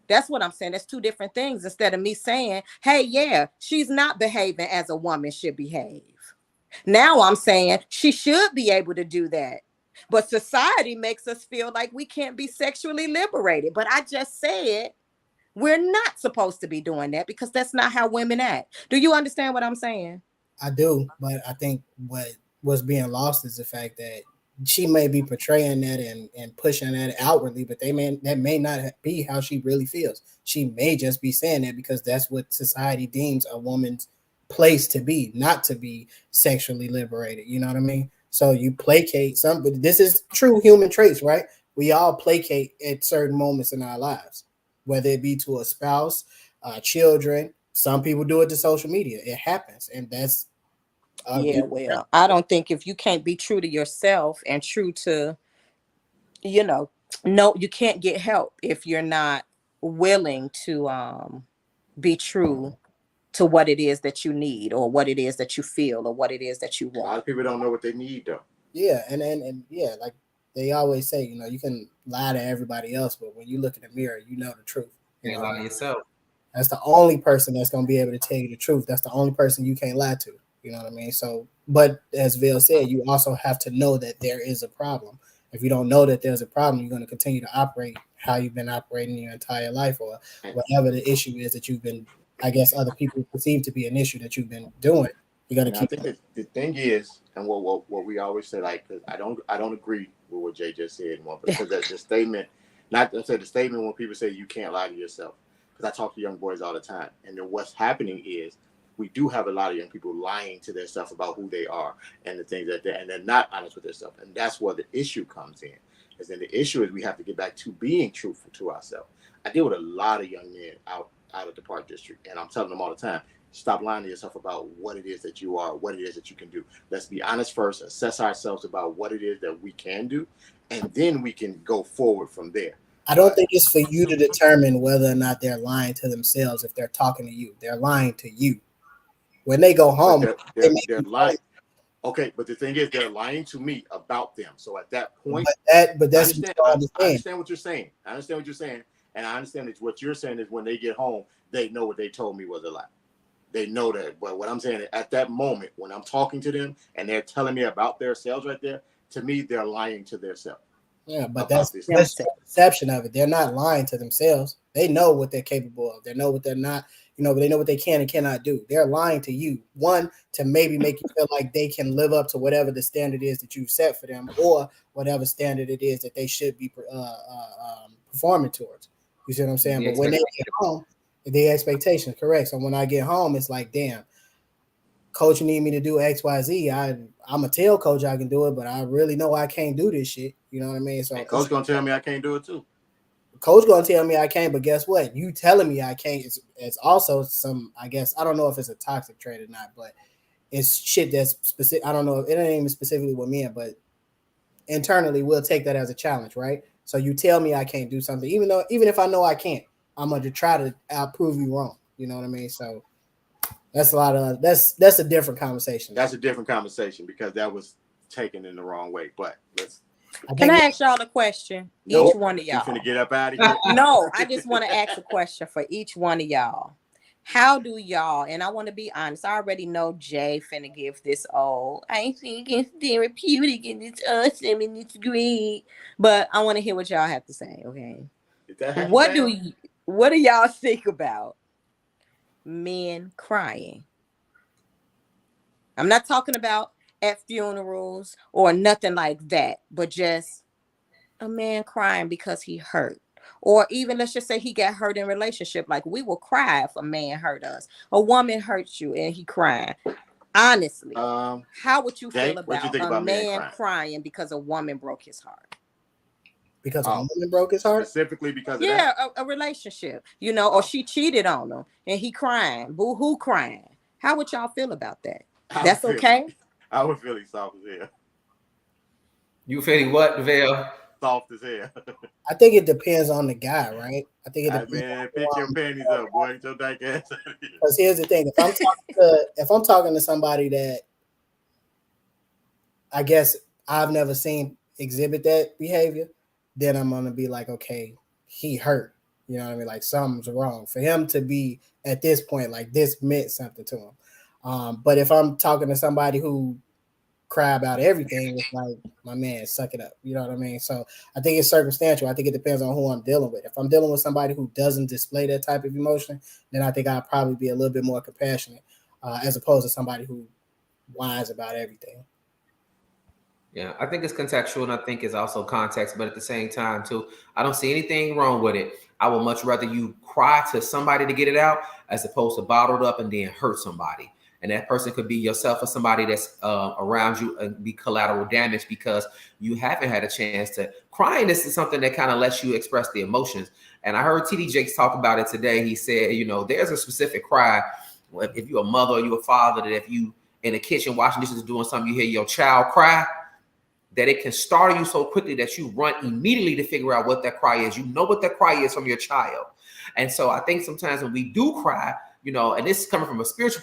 That's what I'm saying. That's two different things. Instead of me saying, hey, yeah, she's not behaving as a woman should behave. Now I'm saying she should be able to do that. But society makes us feel like we can't be sexually liberated. But I just said we're not supposed to be doing that because that's not how women act. Do you understand what I'm saying? I do, but I think what's being lost is the fact that she may be portraying that and pushing that outwardly, but that may not be how she really feels. She may just be saying that because that's what society deems a woman's place to be, not to be sexually liberated. You know what I mean? So you placate somebody. This is true human traits, right? We all placate at certain moments in our lives, whether it be to a spouse, children. Some people do it to social media. It happens, and that's well, I don't think if you can't be true to yourself and true to, no, you can't get help if you're not willing to be true to what it is that you need or what it is that you feel or what it is that you want. A lot of people don't know what they need though. Yeah, and yeah, like they always say, you can lie to everybody else, but when you look in the mirror, you know the truth. You can't lie to yourself. That's the only person that's going to be able to tell you the truth. That's the only person you can't lie to. You know what I mean? So, but as Ville said, you also have to know that there is a problem. If you don't know that there's a problem, you're going to continue to operate how you've been operating your entire life or whatever the issue is that you've been, I guess other people perceive to be an issue that you've been doing. You got to keep. I think the thing is, and what we always say, like, cause I don't agree with what Jay just said, because that's the statement. Not to say the statement when people say you can't lie to yourself, because I talk to young boys all the time, and then what's happening is we do have a lot of young people lying to their self about who they are and the things that and they're not honest with themselves, and that's where the issue comes in. Is then the issue is we have to get back to being truthful to ourselves. I deal with a lot of young men out of the Park District, and I'm telling them all the time, stop lying to yourself about what it is that you are, what it is that you can do. Let's be honest first, assess ourselves about what it is that we can do, and then we can go forward from there. I don't think it's for you to determine whether or not they're lying to themselves if they're talking to you. They're lying to you. When they go home, they're lying. Okay, but the thing is, they're lying to me about them. So at that point, I understand what you're saying. I understand what you're saying, and I understand that what you're saying is when they get home, they know what they told me was a lie. They know that. But what I'm saying is at that moment, when I'm talking to them and they're telling me about themselves right there, to me, they're lying to themselves. Yeah, but that's the perception of it. They're not lying to themselves. They know what they're capable of. They know what they're not, but they know what they can and cannot do. They're lying to you. One, to maybe make you feel like they can live up to whatever the standard is that you've set for them, or whatever standard it is that they should be performing towards. You see what I'm saying? But when they get home, the expectations, correct. So when I get home, it's like, damn, coach need me to do X, Y, Z. I'm gonna tell coach I can do it, but I really know I can't do this shit. You know what I mean? So and coach gonna tell me I can't do it too. Coach gonna tell me I can't, but guess what? You telling me I can't it's also some, I guess, I don't know if it's a toxic trait or not, but it's shit that's specific. I don't know if it ain't even specifically with men, but internally we'll take that as a challenge, right? So you tell me I can't do something, even if I know I can't, I'm gonna try to prove you wrong. You know what I mean? So that's that's a different conversation. That's a different conversation because that was taken in the wrong way. But can I ask y'all a question? Each one of y'all. You finna get up out of here? No, I just want to ask a question for each one of y'all. How do y'all, and I want to be honest, I already know Jay finna give this I think it's therapeutic and it's awesome and it's great, but I want to hear what y'all have to say, okay? What do y'all think about men crying? I'm not talking about at funerals or nothing like that, but just a man crying because he hurt. Or even let's just say he got hurt in relationship. Like we will cry if a man hurt us. A woman hurts you and he crying. Honestly, how would you Jay, feel what you about think a about men man crying? crying because a woman broke his heart? Because a woman broke his heart? Specifically because of Yeah, that? a relationship, you know, or she cheated on him and he crying, boo-hoo crying. How would y'all feel about that? That's okay? I would feel soft as hell. You feeling what, Veil? Soft as hell. I think it depends on the guy, right? I think it depends. Man, pick your panties up, boy. Get your dyke ass. Because here's the thing: if I'm talking to somebody that I guess I've never seen exhibit that behavior, then I'm gonna be like, okay, he hurt. You know what I mean? Like something's wrong for him to be at this point. Like this meant something to him. But if I'm talking to somebody who cry about everything, it's like, my man, suck it up. You know what I mean? So I think it's circumstantial. I think it depends on who I'm dealing with. If I'm dealing with somebody who doesn't display that type of emotion, then I think I'll probably be a little bit more compassionate, as opposed to somebody who whines about everything. Yeah, I think it's contextual, and I think it's also context, but at the same time, too, I don't see anything wrong with it. I would much rather you cry to somebody to get it out as opposed to bottled up and then hurt somebody. And that person could be yourself or somebody that's around you and be collateral damage because you haven't had a chance to. Crying, this is something that kind of lets you express the emotions. And I heard TD Jakes talk about it today. He said, you know, there's a specific cry. If you're a mother or you're a father, that if you in the kitchen washing dishes doing something, you hear your child cry, that it can startle you so quickly that you run immediately to figure out what that cry is. You know what that cry is from your child. And so I think sometimes when we do cry, you know, and this is coming from a spiritual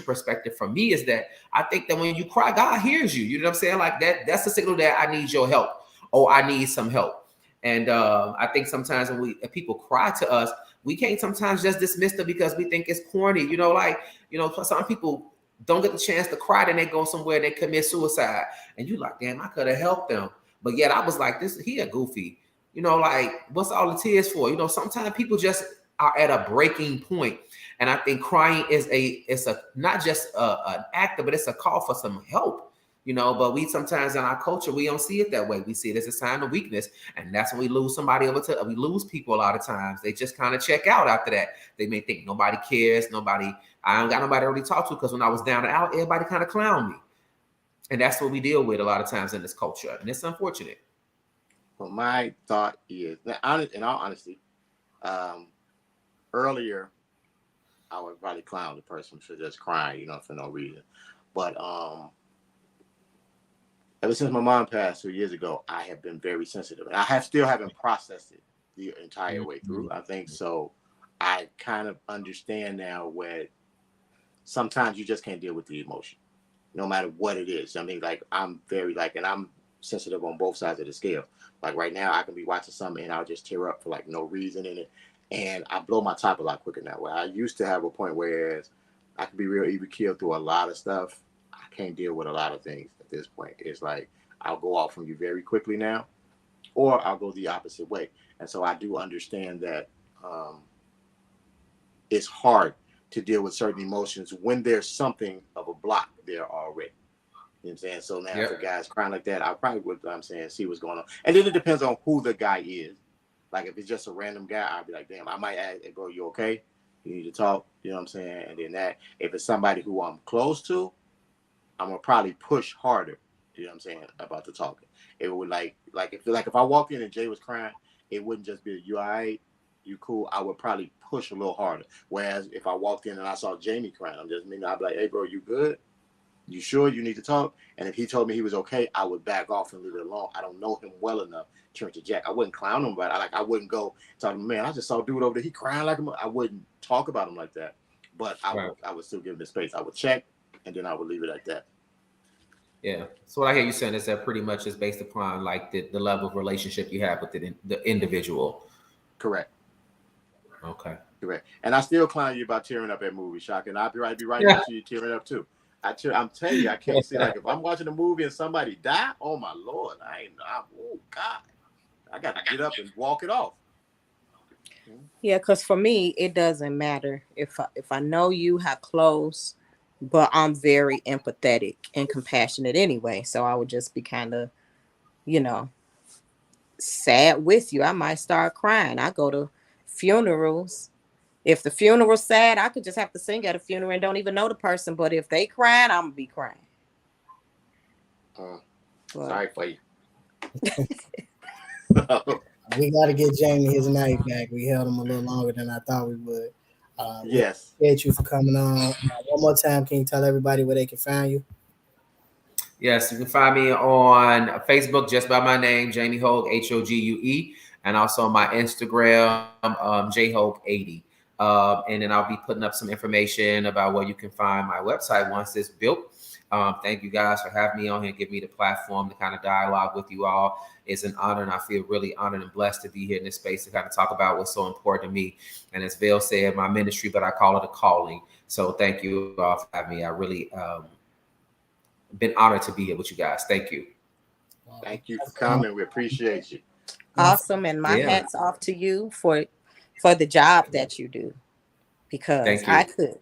perspective for me, is that I think that when you cry, God hears you. You know what I'm saying? Like that's a signal that I need your help or I need some help. And I think sometimes when people cry to us, we can't sometimes just dismiss them because we think it's corny. You know, like, you know, some people don't get the chance to cry, then they go somewhere and they commit suicide. And you like, damn, I could have helped them. But yet I was like, he a goofy. You know, like, what's all the tears for? You know, sometimes people just are at a breaking point. And I think crying is not just an actor, but it's a call for some help. You know, but we sometimes in our culture, we don't see it that way. We see it as a sign of weakness. And that's when we lose somebody we lose people a lot of times. They just kind of check out after that. They may think nobody cares, I don't got nobody to really talk to because when I was down and out, everybody kind of clowned me. And that's what we deal with a lot of times in this culture. And it's unfortunate. Well, my thought is, in all honesty, earlier, I would probably clown the person for just crying, you know, for no reason. But ever since my mom passed 2 years ago, I have been very sensitive. And I still haven't processed it the entire way through. I think so. I kind of understand now where sometimes you just can't deal with the emotion, no matter what it is. I mean, like, I'm very and I'm sensitive on both sides of the scale. Like right now, I can be watching something and I'll just tear up for like no reason in it. And I blow my top a lot quicker now. Where I used to have a point where I could be real even killed through a lot of stuff. I can't deal with a lot of things at this point. It's like I'll go off from you very quickly now, or I'll go the opposite way. And so I do understand that it's hard to deal with certain emotions when there's something of a block there already. You know what I'm saying? So now if a guy's crying like that, I probably would, see what's going on. And then it depends on who the guy is. Like if it's just a random guy, I'd be like, damn, I might ask, bro, you okay? You need to talk. You know what I'm saying? And then that, if it's somebody who I'm close to, I'm gonna probably push harder. You know what I'm saying about the talking. It would if I walked in and Jay was crying, it wouldn't just be you all right, you cool. I would probably push a little harder. Whereas if I walked in and I saw Jamie crying, I'd be like, hey bro, you good? You sure you need to talk? And if he told me he was okay, I would back off and leave it alone. I don't know him well enough to turn to Jack. I wouldn't clown him, but I wouldn't go talk to him, man, I just saw a dude over there, he crying like him. I wouldn't talk about him like that. But I would still give him the space. I would check and then I would leave it at that. Yeah. So what I hear you saying is that pretty much is based upon like the level of relationship you have with the individual. Correct. Okay. Correct. And I still clown you about tearing up at movies, Shock. And I'll be right next to you tearing up too. I'm telling you, I can't see, like, if I'm watching a movie and somebody die, oh my Lord, oh God, I got to get up and walk it off. Yeah, because for me, it doesn't matter if I know you, how close, but I'm very empathetic and compassionate anyway. So I would just be kind of, sad with you. I might start crying. I go to funerals. If the funeral's sad, I could just have to sing at a funeral and don't even know the person. But if they crying, I'm gonna be crying. Sorry for you. We got to get Jamie his night back. We held him a little longer than I thought we would. Yes. Appreciate you for coming on. One more time, can you tell everybody where they can find you? Yes, you can find me on Facebook just by my name, Jamie Hogue, Hogue, and also on my Instagram, jhogue80. And then I'll be putting up some information about where you can find my website once it's built. Thank you guys for having me on here and give me the platform to kind of dialogue with you all. It's an honor, and I feel really honored and blessed to be here in this space to kind of talk about what's so important to me. And as Vail said, my ministry, but I call it a calling. So thank you all for having me. I really been honored to be here with you guys. Thank you. Thank you for coming. We appreciate you. Awesome. And my hat's off to you for the job that you do, because I could.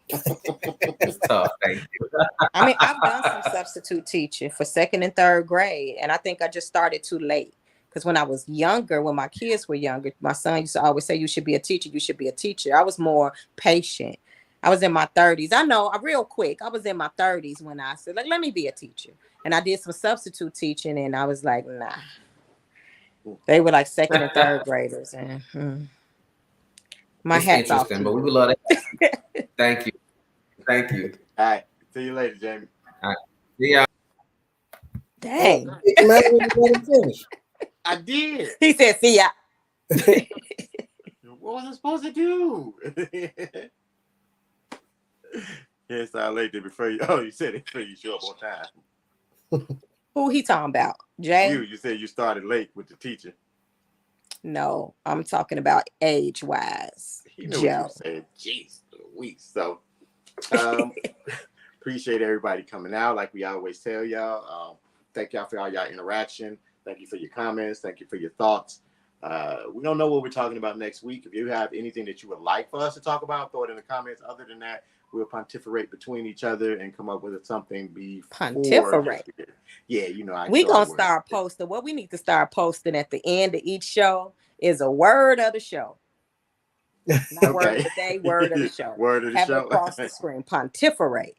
It's tough. Thank you. I mean, I've done some substitute teaching for 2nd and 3rd grade, and I think I just started too late. Because when I was younger, when my kids were younger, my son used to always say, "You should be a teacher. You should be a teacher." I was more patient. I was in my 30s. I know, real quick. I was in my 30s when I said, "Let me be a teacher." And I did some substitute teaching, and I was like, nah. They were like 2nd and 3rd graders, and my hat's off. But we would love it. Thank you. Thank you. All right. See you later, Jamie. All right. See ya. Dang. I did. He said, "See ya." What was I supposed to do? Yes, I later before you. Oh, you said it before you show up on time. Who he talking about? Jay? You said you started late with the teacher. No, I'm talking about age-wise. He knew Joe. what you said. Jeez Louise. So appreciate everybody coming out. Like we always tell y'all. Thank y'all for all y'all interaction. Thank you for your comments. Thank you for your thoughts. We don't know what we're talking about next week. If you have anything that you would like for us to talk about, throw it in the comments. Other than that, we'll pontiferate between each other and come up with something before. Pontiferate. Yeah, you know. We gonna start posting. What we need to start posting at the end of each show is a word of the show. Not word of the day, word of the show. Word of the Have show. it across the screen. Pontiferate.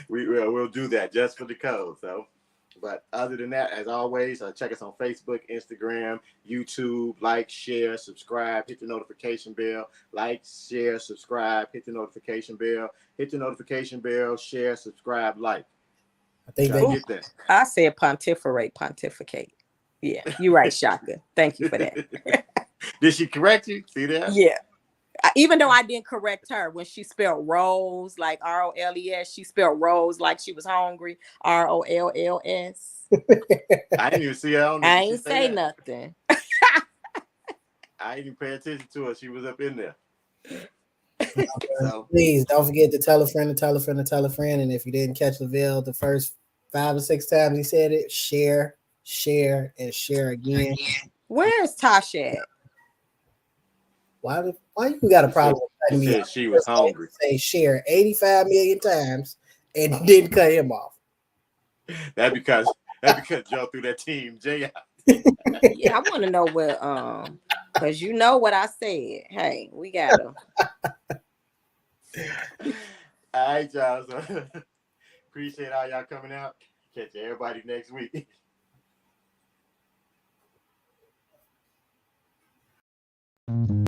We'll do that just for the code. So, but other than that, as always, check us on Facebook, Instagram, YouTube. Like, share, subscribe, hit the notification bell. Like, share, subscribe, hit the notification bell. Hit the notification bell, share, subscribe, like. I think they get that. I said pontiferate, pontificate. Yeah, you're right, Shaka. Thank you for that. Did she correct you? See that? Yeah. Even though I didn't correct her when she spelled rose like ROLES, she spelled rose like she was hungry, ROLLS. I didn't even see her on there. I ain't say nothing. I didn't even pay attention to her. She was up in there. So. Please don't forget to tell a friend to tell a friend to tell a friend. And if you didn't catch LaVelle the first 5 or 6 times he said it, share, and share again. Where's Tasha at? Why you got a problem with me? She was hungry. Say share 85 million times and didn't cut him off. That's because Joe threw that team Jay. Yeah, I want to know what because you know what I said. Hey, we got him. All right, y'all. So appreciate all y'all coming out. Catch everybody next week. Mm-hmm.